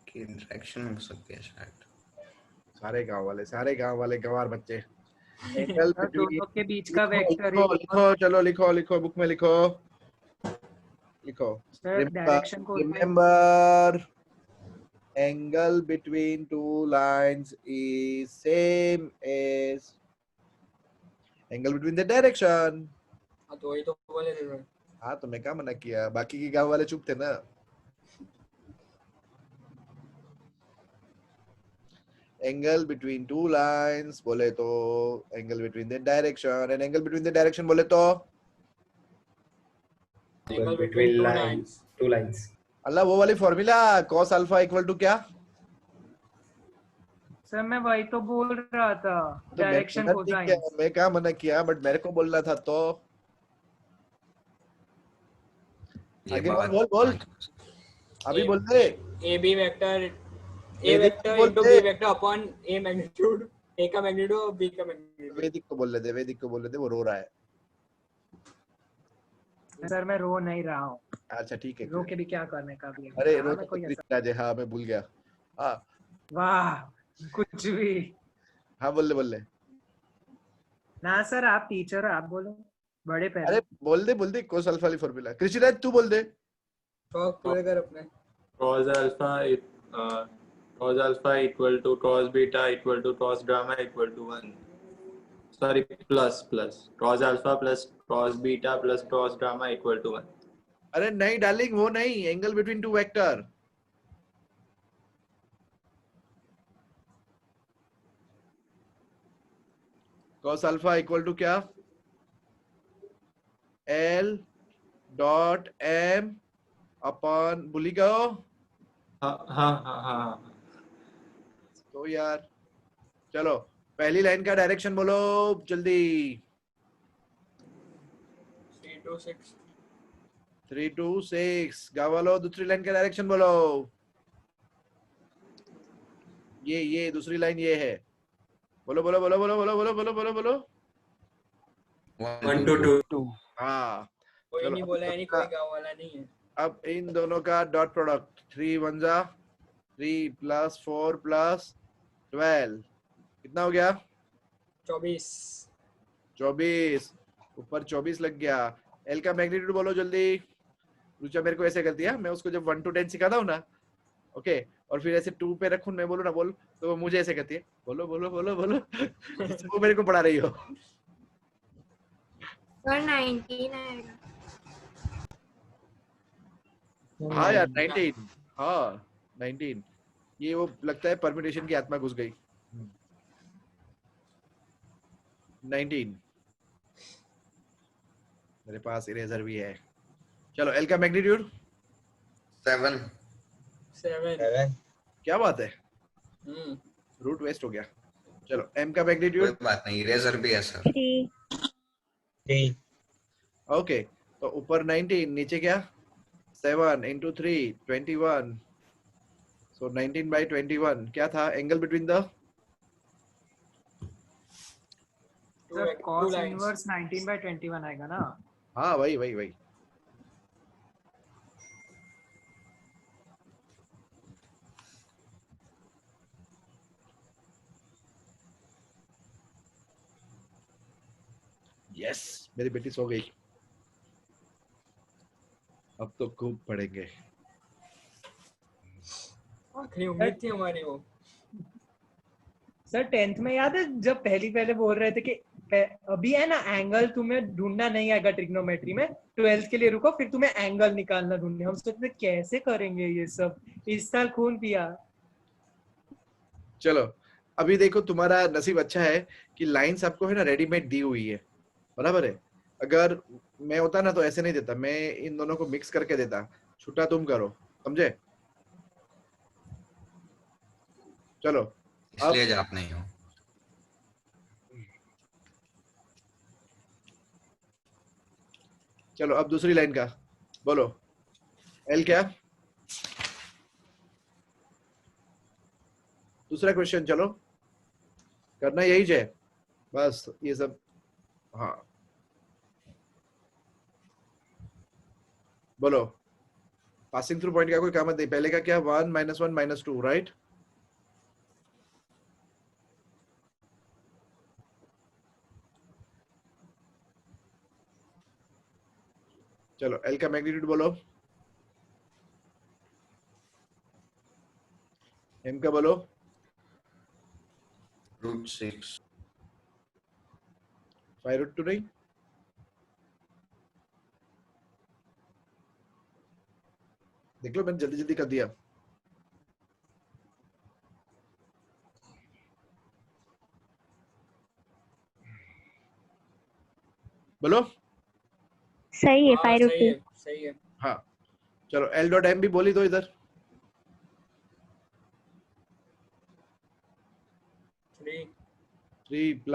की डायरेक्शन हो सकती है शायद। सारे गांव वाले गंवार बच्चे। एंगल सर दोनों के बीच का वेक्टर लिखो चलो लिखो बुक में लिखो सर डायरेक्शन को remember angle between two lines is same as angle between the direction। हाँ तो वही तो बोले थे सर। हाँ तो मैं क्या मना किया, बाकी के गांव वाले चुप थे ना। एंगल बिटवीन टू लाइंस बोले तो angle between the direction, and angle between the direction बोले तो एंगल बिटवीन टू लाइंस। अल्लाह वो वाली formula cos alpha equal to क्या? सर मैं वही तो बोल रहा था, तो डायरेक्शन कोसाइन। मैं क्या मना किया, बट मेरे को बोलना था तो आगे बोल अभी बोल दे। ए बी वेक्टर ए वेदिक वेक्टर बोल इनटू दे। B vector upon a magnitude, a का मैग्नीट्यूड और बी का मैग्नीट्यूड। वैदिक को बोल दे, वो रो रहा है। सर मैं रो नहीं रहा हूँ, अच्छा ठीक है। रो के भी क्या करने का भी है। अरे हाँ, रो मैं कोई ऐसा- हाँ मैं भूल गया। हाँ वाह कुछ भी हाँ बोल ले। ना सर आप टीचर आप बोलो बड़े पहले। अरे बोल दे cos अल्फा वाली फॉर्मूला। कृषिराज तू बोल दे। टॉक पूरे कर अपने। cos alpha equal to cos beta equal to cos gamma equal to 1. Sorry, plus cos alpha plus cos beta plus cos gamma equal to 1. अरे नहीं डार्लिंग वो नहीं, angle between two vector. cos alpha equal to क्या? L dot m upon भूली गयो हाँ. तो यार चलो पहली लाइन का डायरेक्शन बोलो जल्दी। 3 to 6 3 to 6 गाँव वालों दूसरी लाइन का डायरेक्शन बोलो। ये दूसरी लाइन ये है। बोलो 1 to 2। हाँ कोई चलो, नहीं बोला है, नहीं कोई गाँव वाला नहीं है। अब इन दोनों का डॉट प्रोडक्ट 3 1 जा 3 प्लस 4 प्लस 12 कितना हो गया? 24 ऊपर 24 लग गया। एल का मैग्नीट्यूड बोलो जल्दी। रुचा मेरे को ऐसे कर दिया, मैं उसको जब 1 to 10 सिखाता हूँ ना, ओके और फिर ऐसे 2 पे रखूं, मैं बोलूं ना बोल, तो वो मुझे ऐसे कहती है बोलो बोलो बोलो बोलो वो मेरे को पढ़ा रही हो। सर 19 आएगा। हाँ यार 19, हाँ 19, ये वो लगता है परम्यूटेशन की आत्मा घुस गई। 19, मेरे पास इरेजर भी है। चलो एल का मैग्नीट्यूड 7 7 क्या बात है, हम्म रूट वेस्ट हो गया। चलो एम का कोई मैग्नीट्यूड बात नहीं, इरेजर भी है सर। 3 ओके, तो ऊपर 19, नीचे क्या 7 into 3 21, so 19 by 21 क्या था angle between the sir two cos lines. Inverse 19/21 आएगा ना। हाँ वही वही वही। यस मेरी बेटी सो गई, अब तो खूब पढ़ेंगे। आखिरी उम्मीद थी हमारी वो। सर 10th में याद है जब पहले बोल रहे थे कि अभी है ना एंगल तुम्हें ढूंढना नहीं आएगा ट्रिग्नोमेट्री में, 12th के लिए रुको फिर तुम्हें एंगल निकालना ढूंढने। हम सोचते कैसे करेंगे ये सब, इस साल खून पिया। चलो अभी देखो तुम्हारा नसीब अच्छा है कि लाइंस आपको है ना रेडीमेड दी हुई है, बराबर है। अगर मैं होता ना तो ऐसे नहीं देता, मैं इन दोनों को मिक्स करके देता, छुट्टा तुम करो, समझे। चलो अब इसलिए आप नहीं हो। चलो अब दूसरी लाइन का बोलो, एल क्या, दूसरा क्वेश्चन। चलो करना यही है बस ये सब। हाँ बोलो, पासिंग थ्रू पॉइंट का कोई काम नहीं, पहले का क्या 1 -1 -2 राइट। चलो एल का मैग्नीट्यूड बोलो, एम का बोलो √6 5√2 नहीं, देख लो मैंने जल्दी जल्दी कर दिया। बोलो सही है हाँ 5 सही है सही है। हाँ। चलो एल डॉट एम भी बोली दो इधर, 3 3 +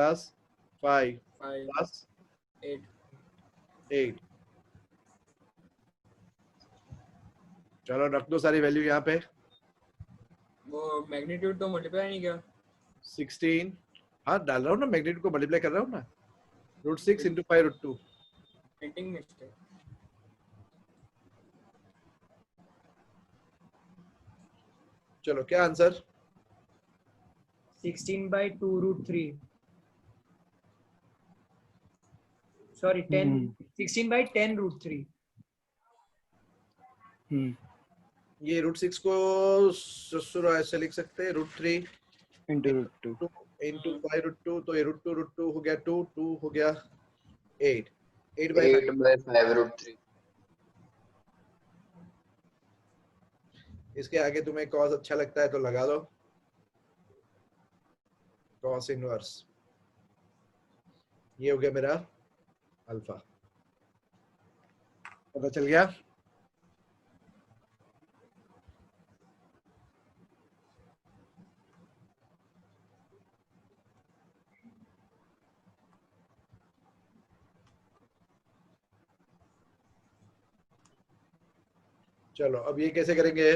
5 5 + 8 8। चलो रख दो सारी वैल्यू यहाँ पे। वो मैग्नीट्यूड तो मल्टीप्लाई नहीं किया। 16, हाँ डाल रहा हूँ ना, मैग्नीट्यूड को मल्टीप्लाई कर रहा हूँ ना, √6 × 5√2। Printing mistake. चलो क्या आंसर, 16/2√3 सॉरी 10 16/10√3। ये √6 को ससुर ऐसे लिख सकते हैं, √3 into √2 × 5√2, तो ये √2 हो गया 2, 2 हो गया 8, 8/5। 8/5√3 इसके आगे तुम्हें कॉस अच्छा लगता है तो लगा दो, कॉस इनवर्स, ये हो गया मेरा अल्फा, पता चल गया। चलो अब ये कैसे करेंगे,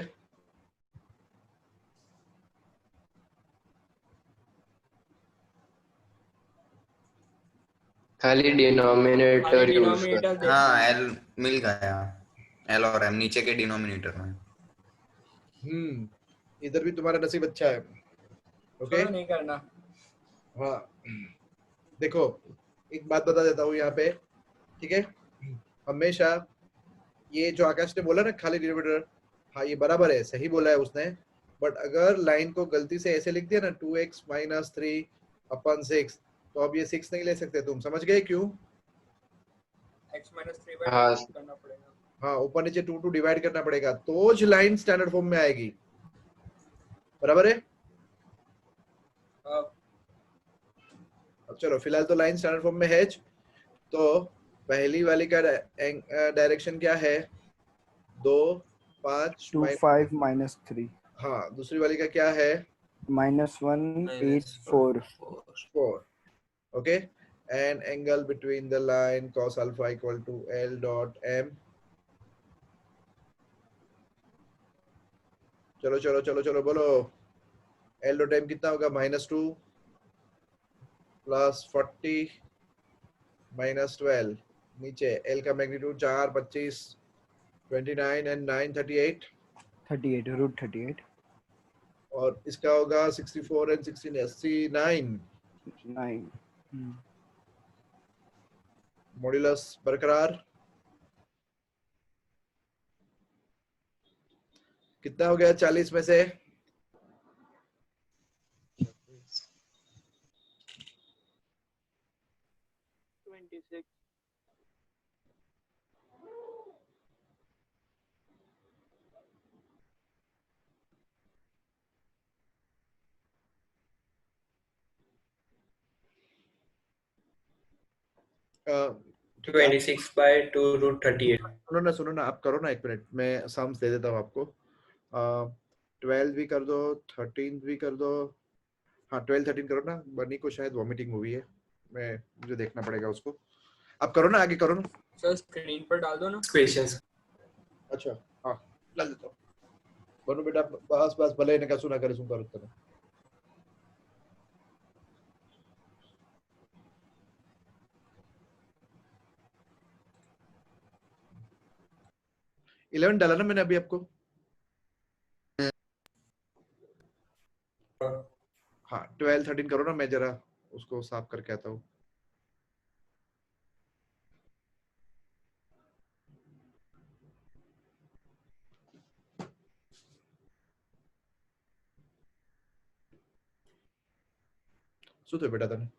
खाली डिनोमिनेटर यूज कर। डिनोमिनेटर हाँ एल मिल गया, एल और एम नीचे के डिनोमिनेटर में। इधर भी तुम्हारा नसीब अच्छा है। ओके नहीं करना। हाँ देखो एक बात बता देता हूँ यहाँ पे, ठीक है। हमेशा ये जो आकाश ने बोला ना खाली डिनोमिनेटर, हाँ ये बराबर है, सही बोला है उसने, बट अगर लाइन को गलती से ऐसे लिख दिया ना 2x माइनस 3/6, तो अब ये 6 नहीं ले सकते तुम, समझ गए क्यों? x minus 3 by हाँ 2 करना पड़ेगा. हाँ, ऊपर नीचे 2 डिवाइड करना पड़ेगा, तो जो लाइन स्टैंडर्ड फॉर्म में आएगी, बराबर है? हाँ. अब चलो फिलहाल तो लाइन स्टैंडर्ड फॉर्म में है, तो पहली वाली का डायरेक्शन क्या है? 2 5 2 5 minus 3 हाँ, दूसरी वाली का क्या है? minus 1 8 4 4. Okay, and angle between the line cos alpha equal to L dot M. चलो चलो चलो चलो बोलो, L dot M कितना होगा? -2 प्लस 40 माइनस 12, नीचे L का मैग्नीट्यूड 4 25 29 एंड 9 38, 38 root 38 और इसका होगा 64 एंड 16 69. 9 मॉड्यूलस बरकरार, कितना हो गया 40 में से? 26 26 by 2 root 38. सुनो ना, आप करो ना, एक मिनट मैं सम्स दे देता हूँ आपको. 12 भी कर दो, 13 भी कर दो. हाँ 12 13 करो ना, बनी को शायद वॉमिटिंग हुई है, मुझे देखना पड़ेगा उसको. आप करो ना, आगे करो ना. सर स्क्रीन पर डाल दो ना. Questions. अच्छा हाँ, डाल देता हूँ. बनो बेटा, बस बस भले इनका सुना करे सुन करो. 11 डाला ना मैंने अभी आपको. हाँ 12 13 करो ना, मैं जरा उसको साफ करके आता हूँ. सुतो बेटा तने.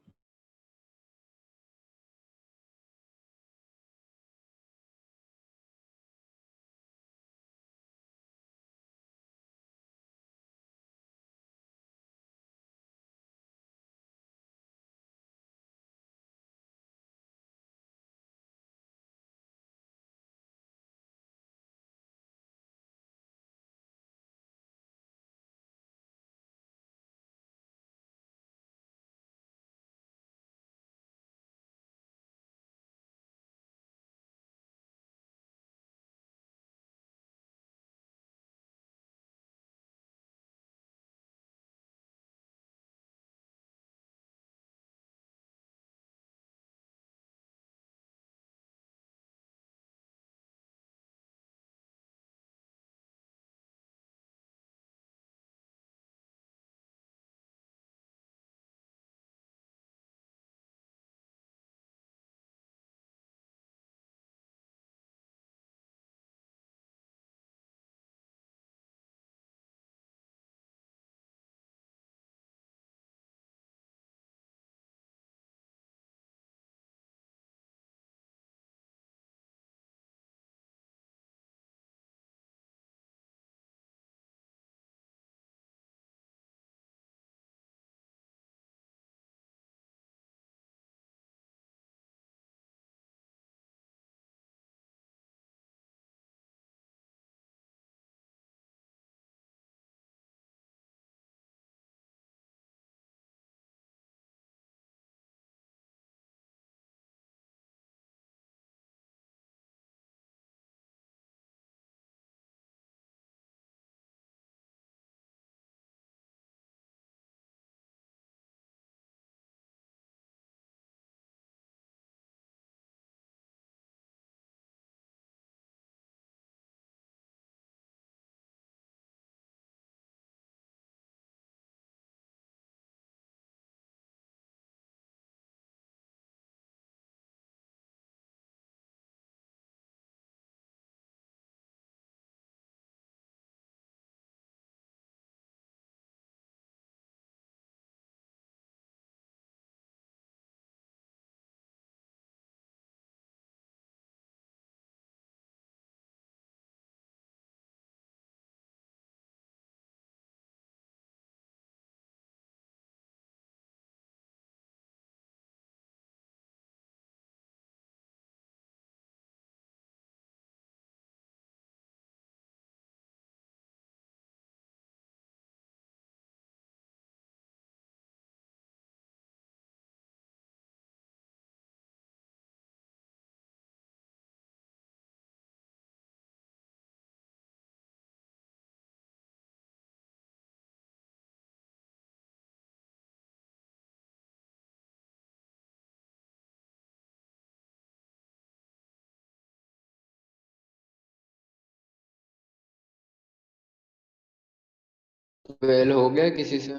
12 हो गया किसी से?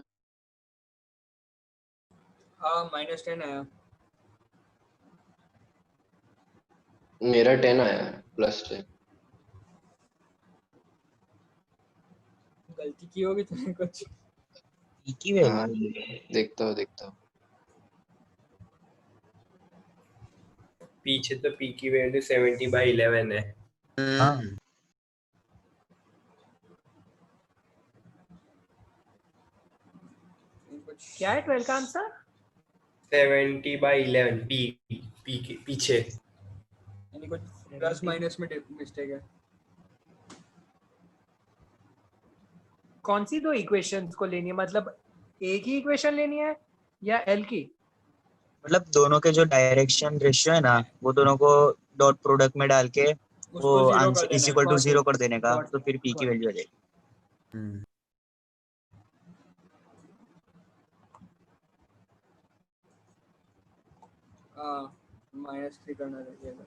हाँ -10 आया। मेरा 10 आया है, +10। गलती की होगी तुमने कुछ। की वैल्यू हाँ देखता हूँ। पीछे तो पी की वैल्यू 70/11 है। हाँ क्या है 12 का आंसर? 70/11 पी के पीछे। यानी कुछ प्लस माइनस में मिस्टेक है। कौन सी दो इक्वेशंस को लेनी है, मतलब एक ही इक्वेशन लेनी है या एल की? मतलब दोनों के जो डायरेक्शन रेशियो है ना, वो दोनों को डॉट प्रोडक्ट में डाल के वो उसको 0 कर आंसर देना इज है। Equal to Got 0 it. कर देने का, Got तो it. फिर पी की Got वैल्यू आ जाएगी। हाँ -3 करना चाहिए।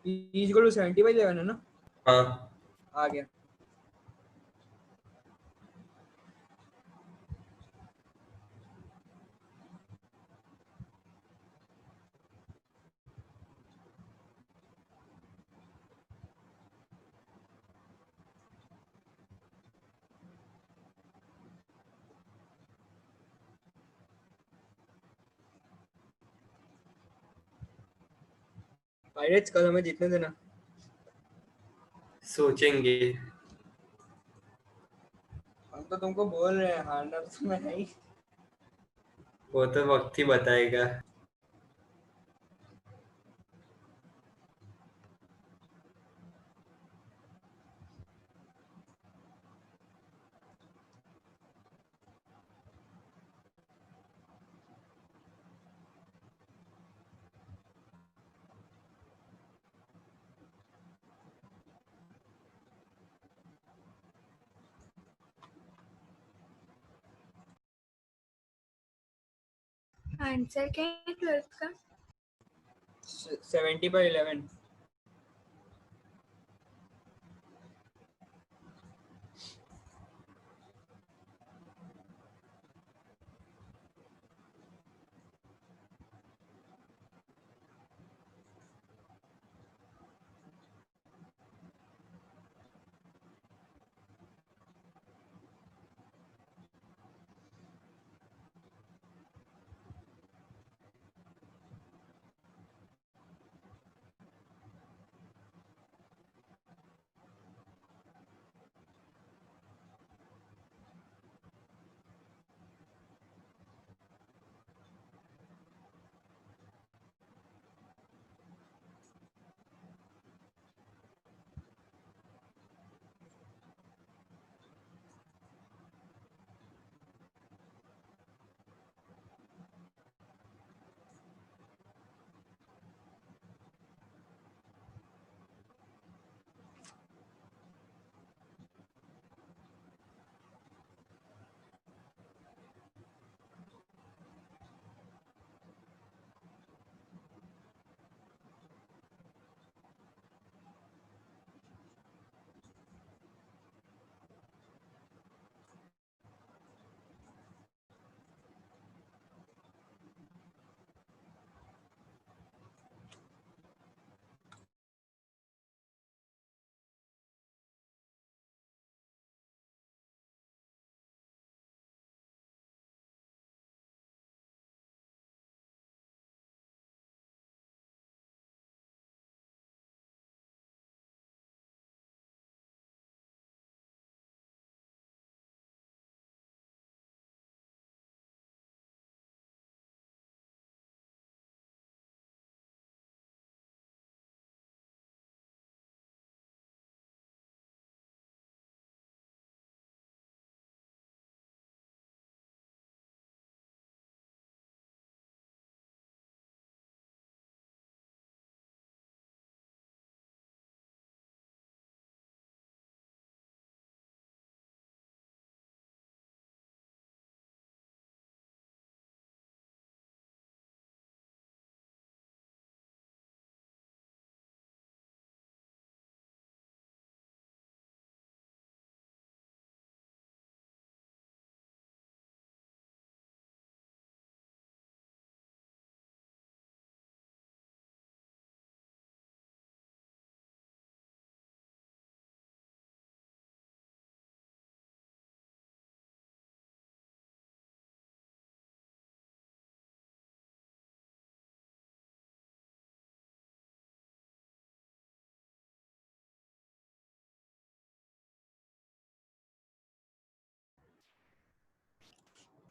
इक्वल टू 70/11 है ना? हाँ आ गया। पायरेट्स कल हमें जीतने देना। सोचेंगे। हम तो तुमको बोल रहे हैं, हारना तो तुम्हें है ही। वो तो वक्त ही बताएगा। आंसर क्या है 12 का? 70/11।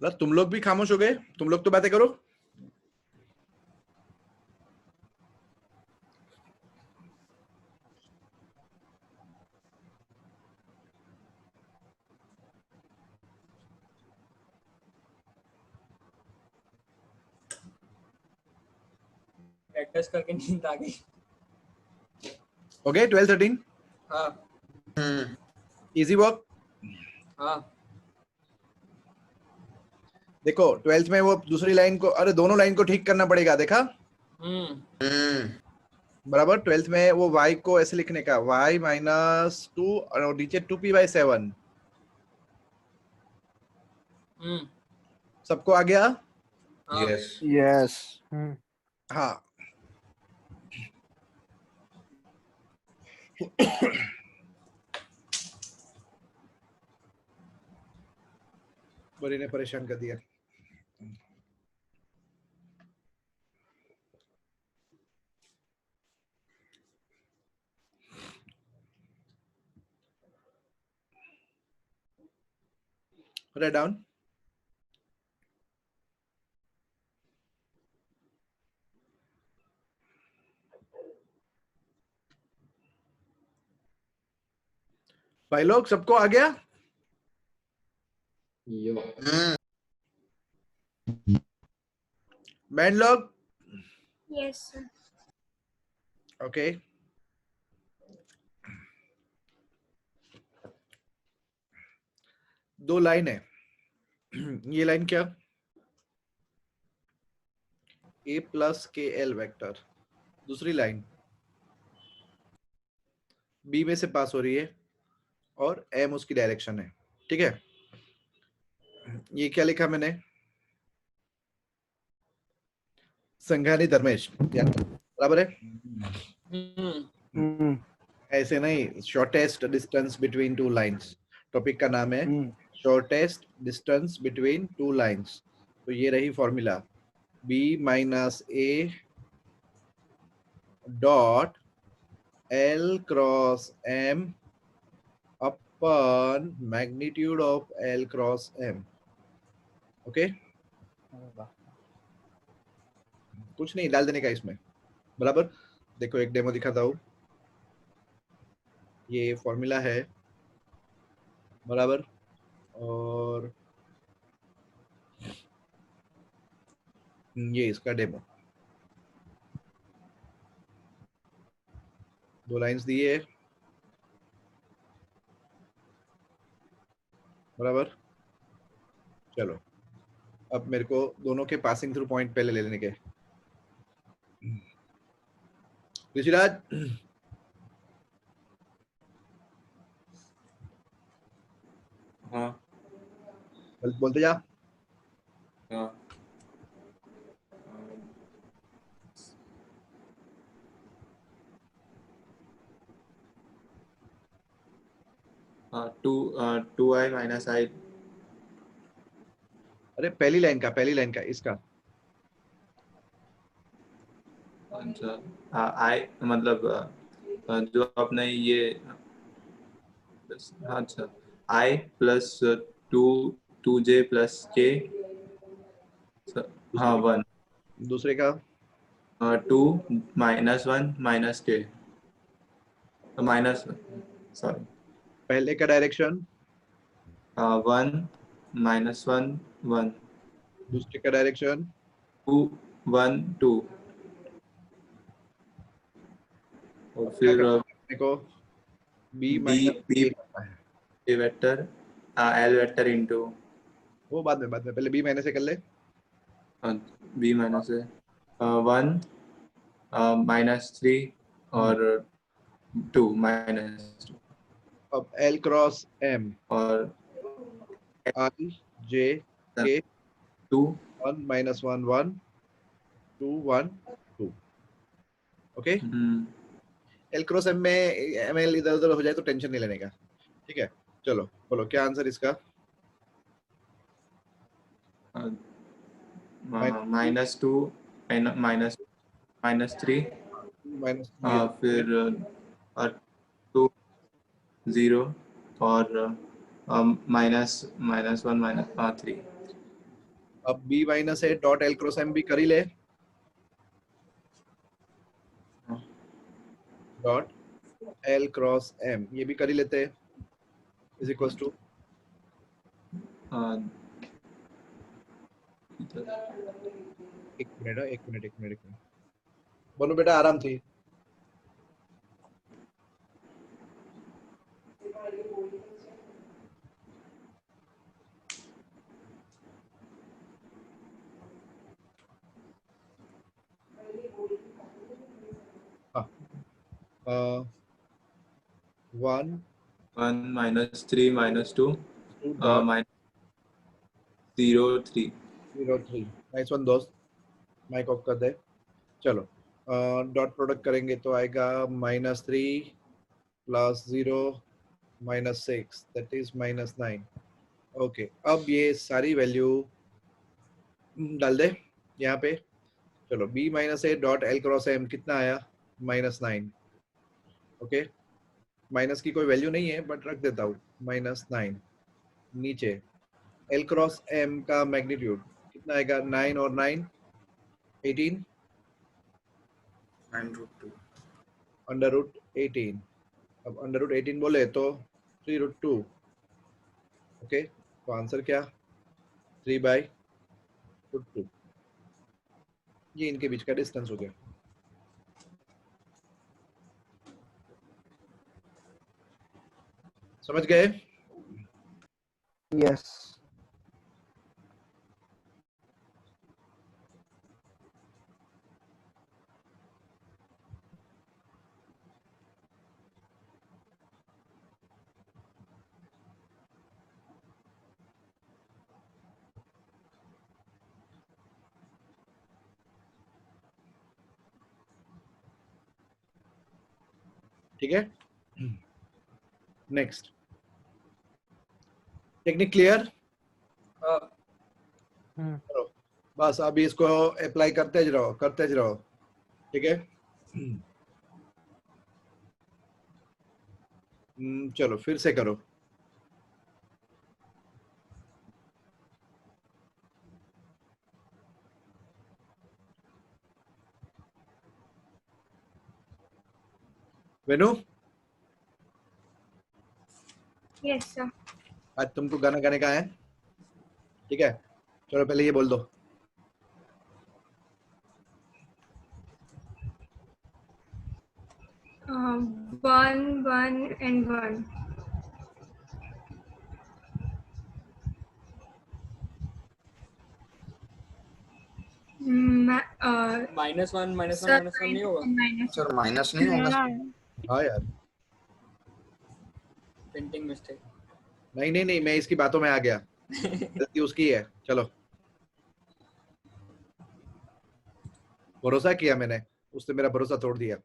मतलब तुम लोग भी खामोश हो गए, तुम लोग तो बातें करो। प्रैक्टिस करके नींद आ गई। ओके 12 13 हाँ इजी वर्क। हाँ देखो 12th में वो दूसरी लाइन को, अरे दोनों लाइन को ठीक करना पड़ेगा, देखा बराबर। 12th में वो y को ऐसे लिखने का, y माइनस 2 और नीचे 2p/7। सबको आ गया? यस यस हाँ बड़ी ने परेशान कर दिया। Write down. भाई लोग सबको आ गया? यो बैंड लोग? Yes, sir. ओके दो लाइन है। ये लाइन क्या? a plus K L vector. दूसरी लाइन b में से पास हो रही है और m उसकी डायरेक्शन है, ठीक है। ये क्या लिखा मैंने? संघानी धर्मेश बराबर है। ऐसे नहीं, shortest distance between two lines, topic का नाम है shortest distance between two lines. तो ये रही formula, b minus a dot l cross m upon magnitude of l cross m। Okay कुछ नहीं डाल देने का इसमें, बराबर। देखो एक डेमो दिखाता हूँ। ये फॉर्मूला है बराबर, और ये इसका डेमो। दो लाइंस दिए बराबर। चलो अब मेरे को दोनों के पासिंग थ्रू पॉइंट पहले ले लेने के। ऋषिराज हाँ बोलते जा। हाँ टू आई माइनस आई। अरे पहली लाइन का इसका। अच्छा आई मतलब जो अपने ये अच्छा i plus two two j plus k हाँ वन दूसरे का two minus one minus k minus sorry पहले का direction, one minus one one दूसरे का डायरेक्शन टू वन टू और फिर को b B minus B a A vector L vector into वो बाद में पहले b माइनस से कर ले। B minus one minus three और टू माइनस अब l क्रॉस m और i j k two 1 minus 1 1 2 1 2। Okay l cross m में ml इधर उधर हो जाए तो टेंशन नहीं लेने का, ठीक है। चलो बोलो क्या आंसर इसका? Minus two minus minus three minus फिर टू जीरो और minus minus one minus three अब b minus A dot L cross M भी करी ले, डॉट एल क्रॉस एम ये भी करी लेते हैं, इज इक्वल्स टू एक मिनट बोलो बेटा आराम थी। हाँ 1 minus 3 minus 2 dot minus 0 3 0 3 nice one दोस्त, माइक ऑफ कर दे। चलो डॉट प्रोडक्ट करेंगे तो आएगा -3 प्लस 0 -6 दैट इज -9। ओके अब ये सारी वैल्यू डाल दे यहाँ पे। चलो b minus A dot L cross M कितना आया -9। ओके माइनस की कोई वैल्यू नहीं है बट रख देता हूँ -9। नीचे एल क्रॉस एम का मैग्नीट्यूड कितना आएगा 9 और 9 18 अंडर रूट 18। अब अंडर रूट 18 बोले तो 3√2। ओके तो आंसर क्या 3/√2। ये इनके बीच का डिस्टेंस हो गया। समझ गए? यस ठीक है नेक्स्ट टेक्निक क्लियर? बस अभी इसको अप्लाई करते रहो ठीक है। चलो फिर से करो। Venu Yes, sir. आज तुमको गाना गाने का है, ठीक है? चलो पहले ये बोल दो। Uh, 1, 1, and 1. -1 Sir, नहीं होगा? minus सर माइनस नहीं होगा? हाँ यार प्रिंटिंग मिस्टेक। नहीं मैं इसकी बातों में आ गया, गलती उसकी है। चलो भरोसा किया मैंने, उसने मेरा भरोसा तोड़ दिया।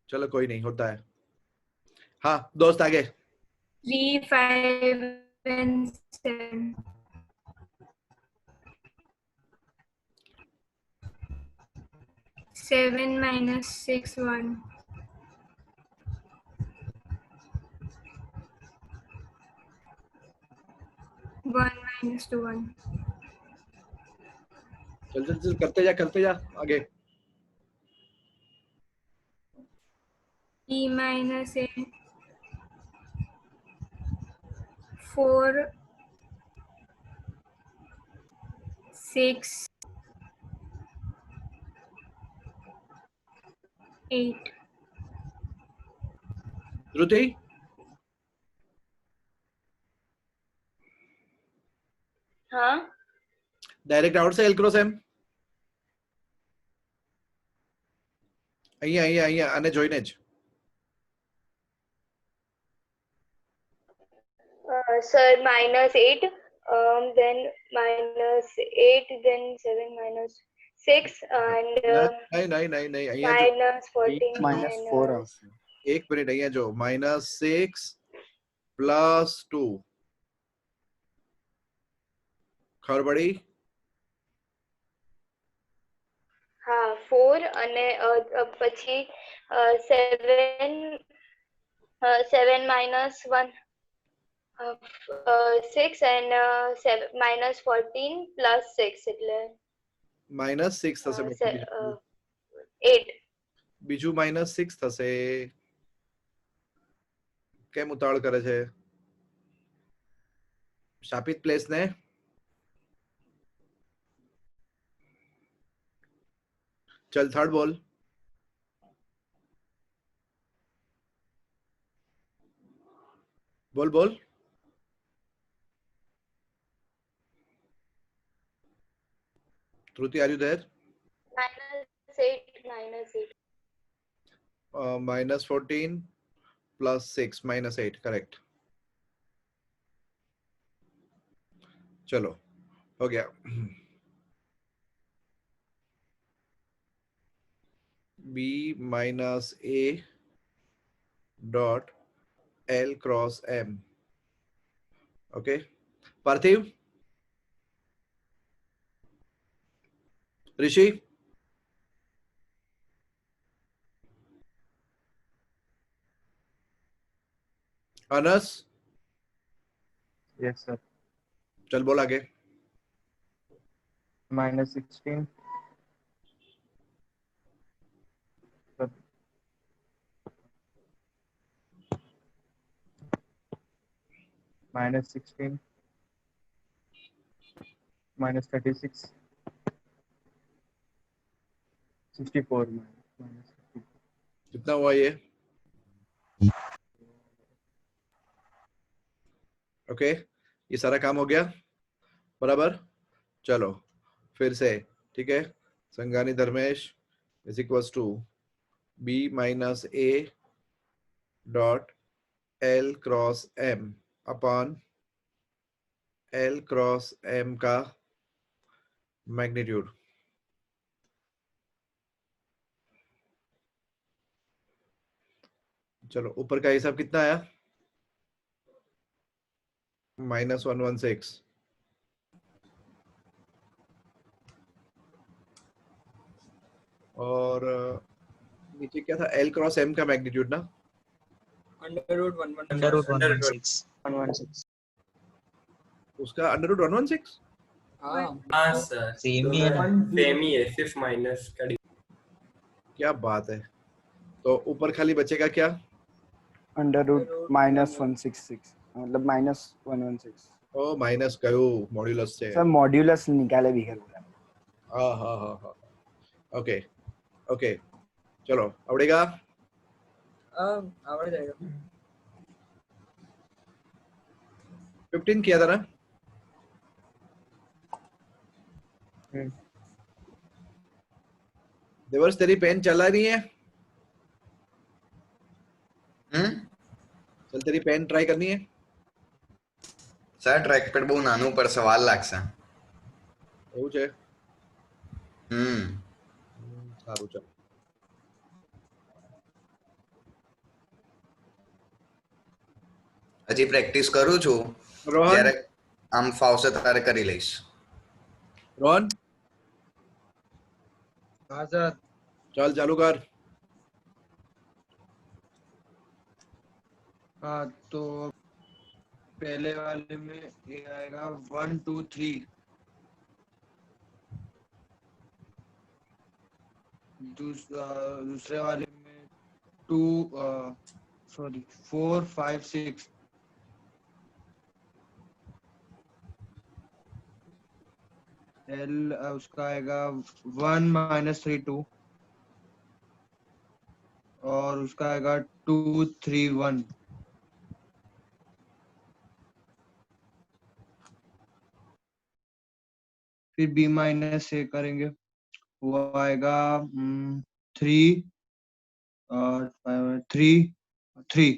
चलो कोई नहीं, होता है। हाँ दोस्त आगे। 3, 5, and 7. 7 minus 6, 1. 1 minus 2, 1. चल करते जा आगे। E minus A. 4, 6, 8. श्रुति हाँ डायरेक्ट आउट से एल क्रॉस एम અહીંયા આને જોઈને જ। sir, -8, then -8, then 7 minus 6, and नहीं અહીંયા जो -14 -4 આવશે एक मिनट અહીંયા जो -6 + 2 ખબર પડી? हाँ 4 અને પછી 7 minus 1 6 and 7 minus 14 plus 6 એટલે -6 થશે બેટા, 8. બીજું -6 થશે. કેમ ઉતાવળ કરે છે શાપિત? પ્લેસ ને ચલ થર્ડ બોલ. બોલ બોલ. Truti, are you there? -8. -14 plus 6 -8, correct. चलो हो गया. B minus A dot L cross M. Okay. Parthiv? Rishi? Anas? Yes, sir. चल बोल आगे. -16 -16 -36 64 कितना हुआ ये? ओके, ये सारा काम हो गया बराबर. चलो फिर से, ठीक है. Sangani Dharmesh is equals to B minus A dot L cross M upon L cross M का मैग्नीट्यूड. चलो ऊपर का हिसाब कितना आया? -116. और नीचे क्या था? L क्रॉस M का मैग्नीट्यूड ना? √116 उसका √116. हाँ सर, सेम ही है ना? सेम ही है, सिर्फ माइनस का. क्या बात है. तो ऊपर खाली बचेगा क्या? √-166 मतलब -116. ओ माइनस कयो मॉड्यूलस से. सर मॉड्यूलस निकाले भी है. हाँ हाँ हाँ हाँ. ओके ओके चलो आवड़ेगा. आवड़ जाएगा. 15 किया था ना? देवर्स तेरी पेन चला नहीं है? चल तेरी पेन ट्राई करनी है. સર ટ્રેક પેડ બહુ નાનું પડશે, વાર લાગશે. એવું છે? હમ સારું ચાલ. હજી પ્રેક્ટિસ કરું છું. રોહન? જ્યારે આમ ફાવશે ત્યારે કરી લઈશ. રોહન हाँ सर. चल चालू कर. हाँ तो पहले वाले में ये आएगा 1 2 3. दूसरे वाले में 4 5 6. L उसका आएगा 1 -3 2. और उसका आएगा 2 3 1. फिर B माइनस A करेंगे, वो आएगा 3 और 3 3.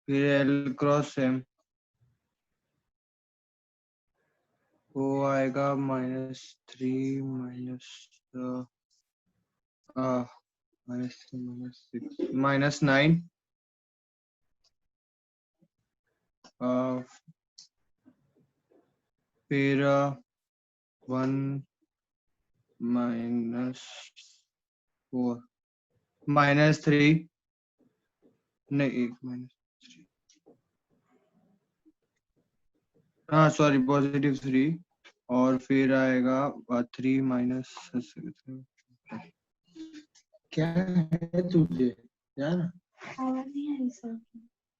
फिर L क्रॉस M, वो आएगा -3 -9. फिर 1 -4 -3 नहीं 1 -3 हाँ सॉरी पॉजिटिव 3 और फिर आएगा 3 माइनस क्या है तुझे यार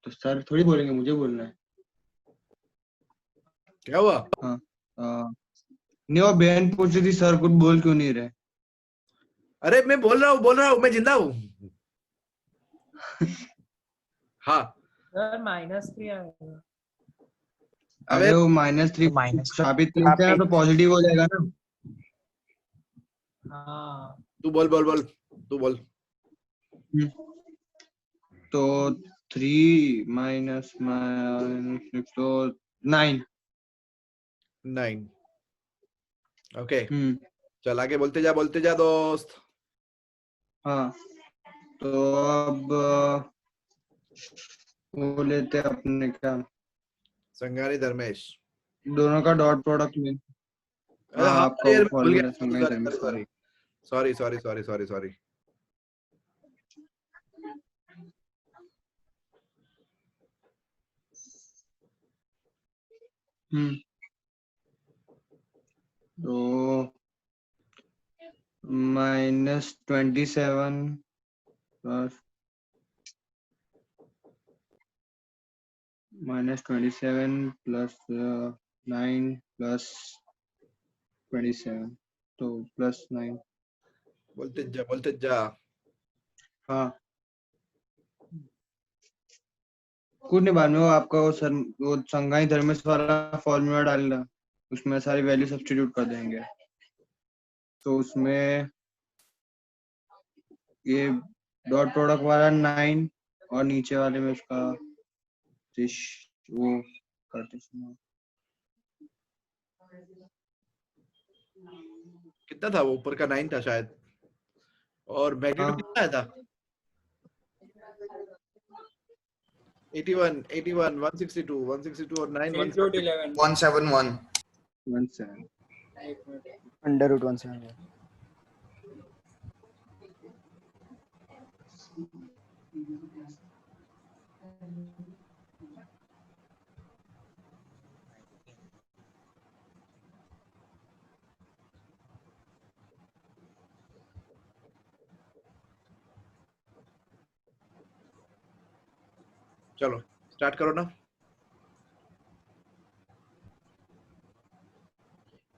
तो सर थोड़ी बोलेंगे मुझे बोलना है क्या हुआ? हाँ नहीं वो बहन पूछ रही थी सर कुछ बोल क्यों नहीं रहे अरे मैं बोल रहा हूँ मैं जिंदा हूँ। हाँ सर -3 आएगा। अबे अरे वो -3 माइनस साबित करते हैं तो पॉजिटिव हो जाएगा ना हाँ तू बोल तू बोल। तो 3 माइनस तो 9 9 ओके चल आगे बोलते जा दोस्त। हाँ तो अब वो लेते हैं अपने क्या संगानी धर्मेश। दोनों का डॉट प्रोडक्ट में अरे हाँ हाँ आपका यार वो मैं भूल फॉर्मूला गया। संगाई धर्मेश वाला सॉरी। तो -27 प्लस -27 प्लस 9 प्लस 27 तो +9 बोलते जा। हाँ कुछ नहीं बाद में वो आपका वो संगाई धर्मेश वाला फॉर्मूला डालना उसमें सारी वैल्यू सब्स्टिट्यूट कर देंगे तो उसमें ये डॉट प्रोडक्ट वाला 9 और नीचे वाले में उसका वो करते कितना था वो? ऊपर का 9 था शायद और मैग्नीट्यूड कितना आया था? 81 162 और 9 11 171 √171 चलो स्टार्ट करो ना।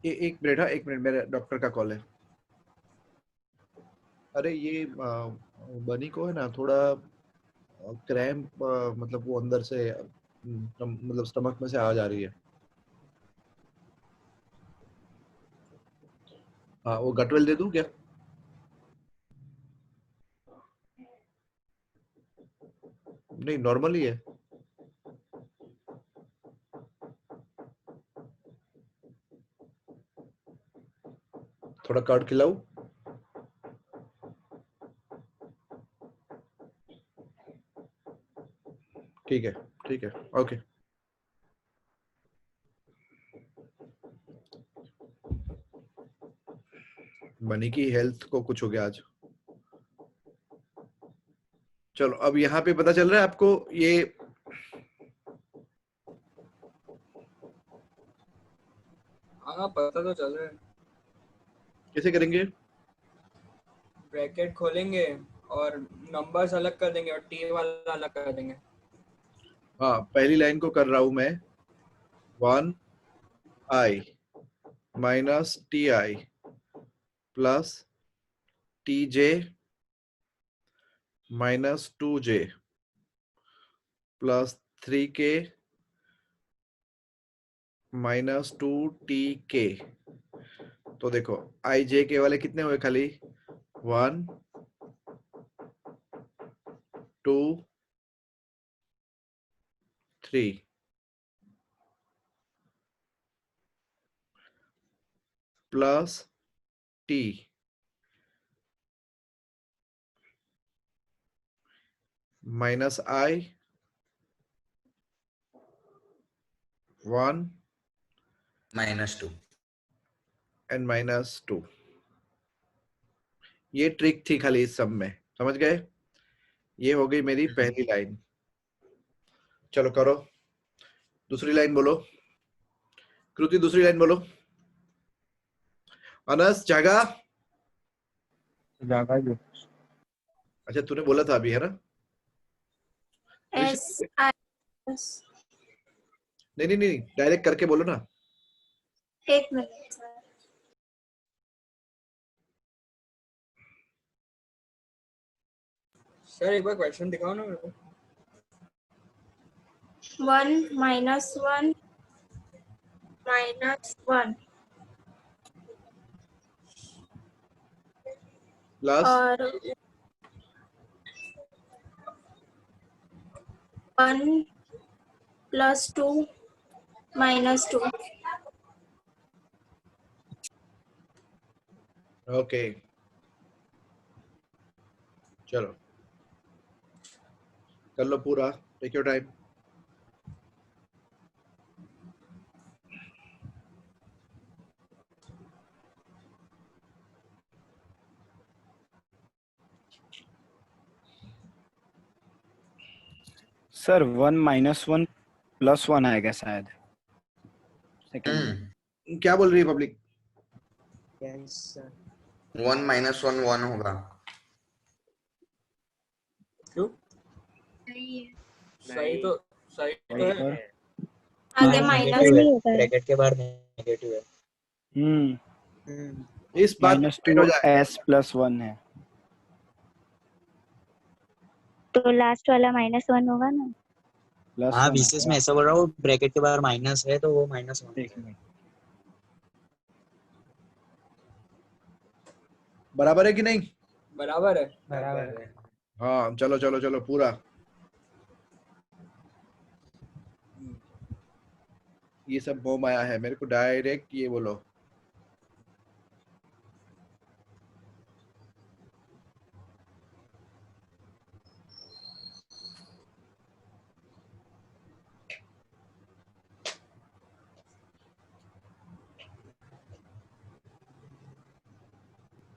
एक मिनट मेरे डॉक्टर का कॉल है। अरे ये बनी को है ना थोड़ा क्रैम्प मतलब वो अंदर से मतलब स्टमक में से आवाज आ रही है। हाँ वो गटवेल दे दूं क्या? नहीं नॉर्मल ही है। थोड़ा कर्ड खिलाऊं? ठीक है ओके। बनी की हेल्थ को कुछ हो गया आज। चलो अब यहाँ पे पता चल रहा है आपको ये हाँ पता तो चल रहा है। कैसे करेंगे? ब्रैकेट खोलेंगे और नंबर्स अलग कर देंगे और टी वाला अलग कर देंगे। हाँ पहली लाइन को कर रहा हूं मैं 1i minus ti plus tj minus 2j plus 3k minus 2tk। तो देखो ij के वाले कितने हुए खाली 1 2 3 plus t minus i 1 -2 and minus 2। ये ट्रिक थी खाली इस सब में, समझ गए? ये हो गई मेरी पहली लाइन। चलो करो दूसरी लाइन बोलो। कृति दूसरी लाइन बोलो। अनस जागा। जागा जो अच्छा तूने बोला था अभी, है ना? S I S. नहीं नहीं नहीं, डायरेक्ट करके बोलो ना। एक मिनट सर। सर एक बार क्वेश्चन दिखाओ ना मेरे को। 1 minus 1 minus 1 प्लस और 1 plus 2 minus 2। ओके, चलो कर लो पूरा, टेक योर टाइम। सर 1 - 1 + 1 आएगा शायद सेकंड। क्या बोल रही है पब्लिक? Yes sir. 1 - 1 1 होगा। क्यों? सही तो है। आगे हाँ, माइनस नेगेटिव है, नहीं होता है। ब्रैकेट के बाहर नेगेटिव है। इस बात -2 हो जाए। s + 1 है। तो लास्ट वाला -1 होगा ना। हाँ, +1 बीसीएस में होगा। ऐसा बोल रहा हूँ, ब्रैकेट के बाहर माइनस है तो वो -1 एक मिनट। बराबर है कि नहीं? बराबर है। बराबर है। हाँ चलो चलो चलो पूरा। ये सब मोह माया है, मेरे को डायरेक्ट ये बोलो।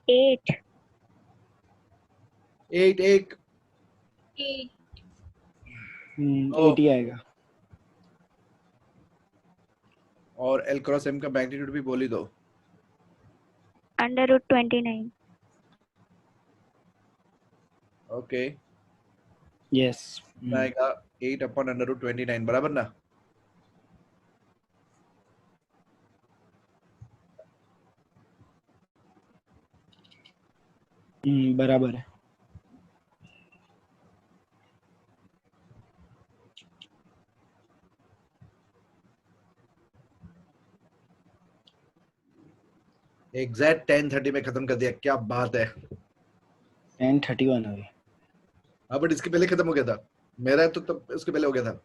एट 8 8 8 ही आएगा। और L क्रॉस M का मैग्नीट्यूड भी बोल ही दो। √29। Okay, yes. आएगा 8/√29, बराबर ना? बराबर है। एग्जैक्ट 10:30 में खत्म कर दिया, क्या बात है। 10:31 अभी। हाँ बट इसके पहले खत्म हो गया था मेरा, तो तब उसके पहले हो गया था।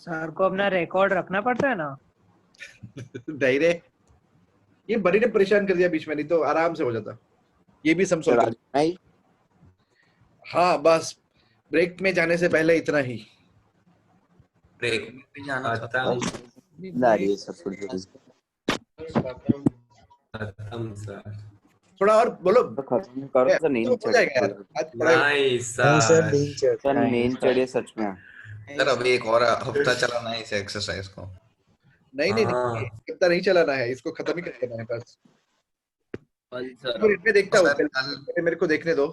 सर को अपना रिकॉर्ड रखना पड़ता है ना। डायरे ये बड़ी ने परेशान कर दिया बीच में, नहीं तो आराम से हो जाता। ये भी समझो। हाँ बस ब्रेक में जाने से पहले इतना ही। ब्रेक में भी जाना चाहता हूँ। खत्म सर। थोड़ा और बोलो। खत्म करो सर, नींद हो चढ़ी जाएगा यार, आज पढ़ाई। नाइस नहीं सर, सर। नींद चढ़ सर, नींद चढ़ी सच में। सर अभी एक और हफ्ता चलाना है इस एक्सरसाइज को। नहीं नहीं नहीं, हाँ इतना नहीं चलाना है, इसको खत्म ही कर देना है बस। सर एक मिनट में देखता हूँ, सर कल पहले मेरे को देखने दो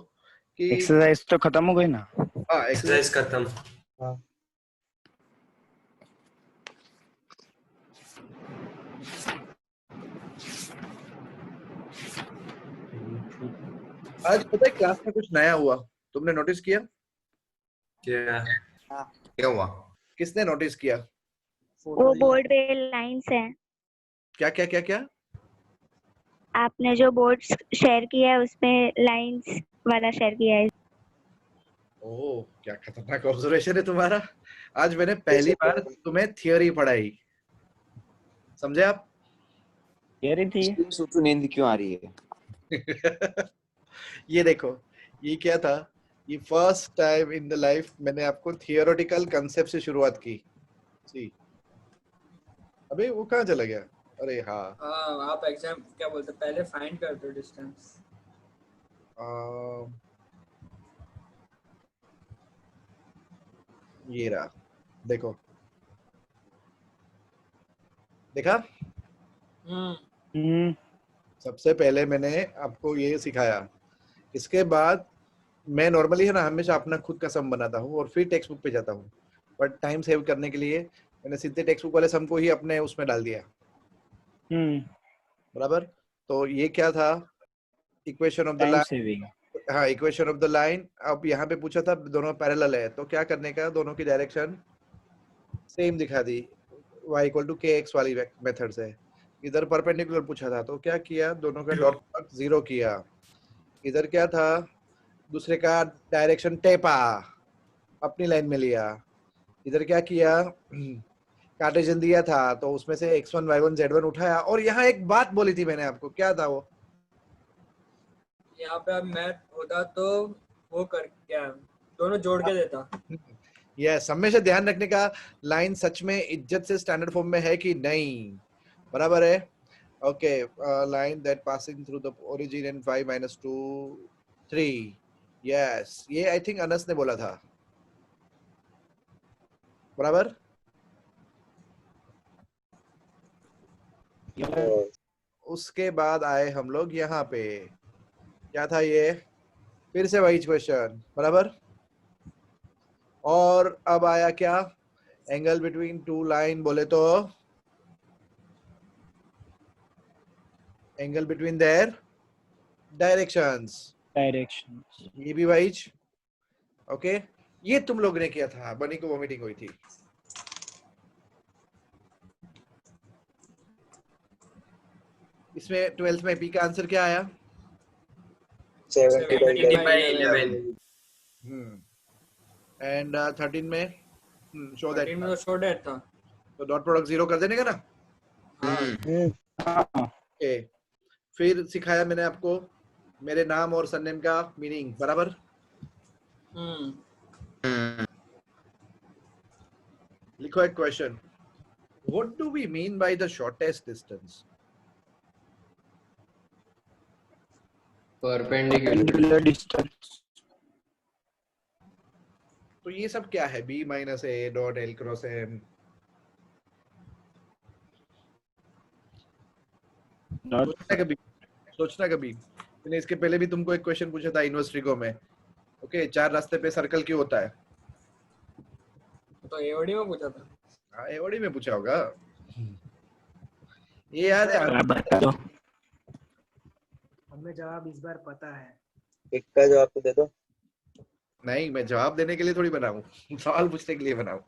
कि एक्सरसाइज तो खत्म हो गई ना। हाँ एक्सरसाइज एक्सरसाइज खत्म। हाँ। आज पता है क्लास में कुछ नया हुआ, तुमने नोटिस किया? क्या हुआ? किसने नोटिस किया? वो बोर्ड पे लाइंस हैं। क्या क्या क्या क्या? आपने जो बोर्ड शेयर किया है उसमें लाइंस वाला शेयर किया है। ओह क्या खतरनाक ऑब्जर्वेशन है तुम्हारा। आज मैंने पहली बार तुम्हें थियोरी पढ़ाई, समझे आप? कह रही थी इसलिए सोचो नींद क्यों आ रही है। ये देखो, ये क्या था, ये first time in the life मैंने आपको थियोरेटिकल कांसेप्ट से शुरुआत की। सी अबे वो कहाँ चला गया? अरे हाँ, आप एग्जाम क्या बोलते हैं, पहले फाइंड कर दो डिस्टेंस। ये रहा, देखो, देखा? सबसे पहले मैंने आपको ये सिखाया, इसके बाद मैं नॉर्मली है ना हमेशा अपना खुद का सम बनाता हूँ और फिर टेक्स्ट बुक पे जाता हूँ, बट टाइम सेव करने के लिए मैंने सीधे टेक्स्ट बुक वाले सम को ही अपने उसमें डाल दिया, बराबर? तो ये क्या था? Equation of the time line. Saving. हाँ, इक्वेशन ऑफ द लाइन। अब यहाँ पे पूछा था दोनों पैरेलल है, तो क्या करने का, दोनों की डायरेक्शन सेम दिखा दी, y इक्वल टू के एक्स वाली मेथड से। इधर परपेंडिकुलर पूछा था, तो क्या किया, दोनों का डॉट प्रोडक्ट 0 किया। इधर क्या था, दूसरे का डायरेक्शन टेपा, अपनी लाइन में लिया। इधर क्या किया, कार्टेशियन दिया था तो उसमें से x1 y1 z1 उठाया। और यहाँ एक बात बोली थी मैंने आपको, क्या था वो? यहाँ पे अब मैथ होता तो वो कर क्या दोनों जोड़ के देता। यस, हमेशा ध्यान रखने का, लाइन सच में इज्जत से स्टैंडर्ड फॉर्म में है कि नहीं, बराबर है? Okay, line that passing through the origin in 5 - 2 3। Yes, ये आई थिंक अनस ने बोला था, बराबर? उसके बाद आए हम लोग यहाँ पे, क्या था ये, फिर से वही क्वेश्चन, बराबर? और अब आया क्या, एंगल बिटवीन टू लाइन, बोले तो एंगल बिटवीन देयर डायरेक्शंस। ये भी वही, ओके? ये तुम लोग ने किया था, बनी को वोमिटिंग हुई थी। इसमें 12th में पी का आंसर क्या आया? 70/11। एंड 13 में शो दैट, में तो शो दैट था, तो डॉट प्रोडक्ट 0 कर देने का ना। ओके, फिर सिखाया मैंने आपको मेरे नाम और सरनेम का मीनिंग, बराबर? लिखो एक question, what do we mean by the shortest distance? Perpendicular distance. तो ये सब क्या है, b - a dot l cross m? सोचना कभी मैंने इसके पहले भी तुमको एक क्वेश्चन पूछा था यूनिवर्सिटी में, ओके, 4 रास्ते पे सर्कल क्यों होता है? तो एओडी में पूछा था। हाँ, एओडी में पूछा होगा, ये याद है? हमें जवाब इस बार पता है। एक का जवाब तो दे दो। नहीं, मैं जवाब देने के लिए थोड़ी बना हूँ, सवाल पूछने के लिए बना हूँ।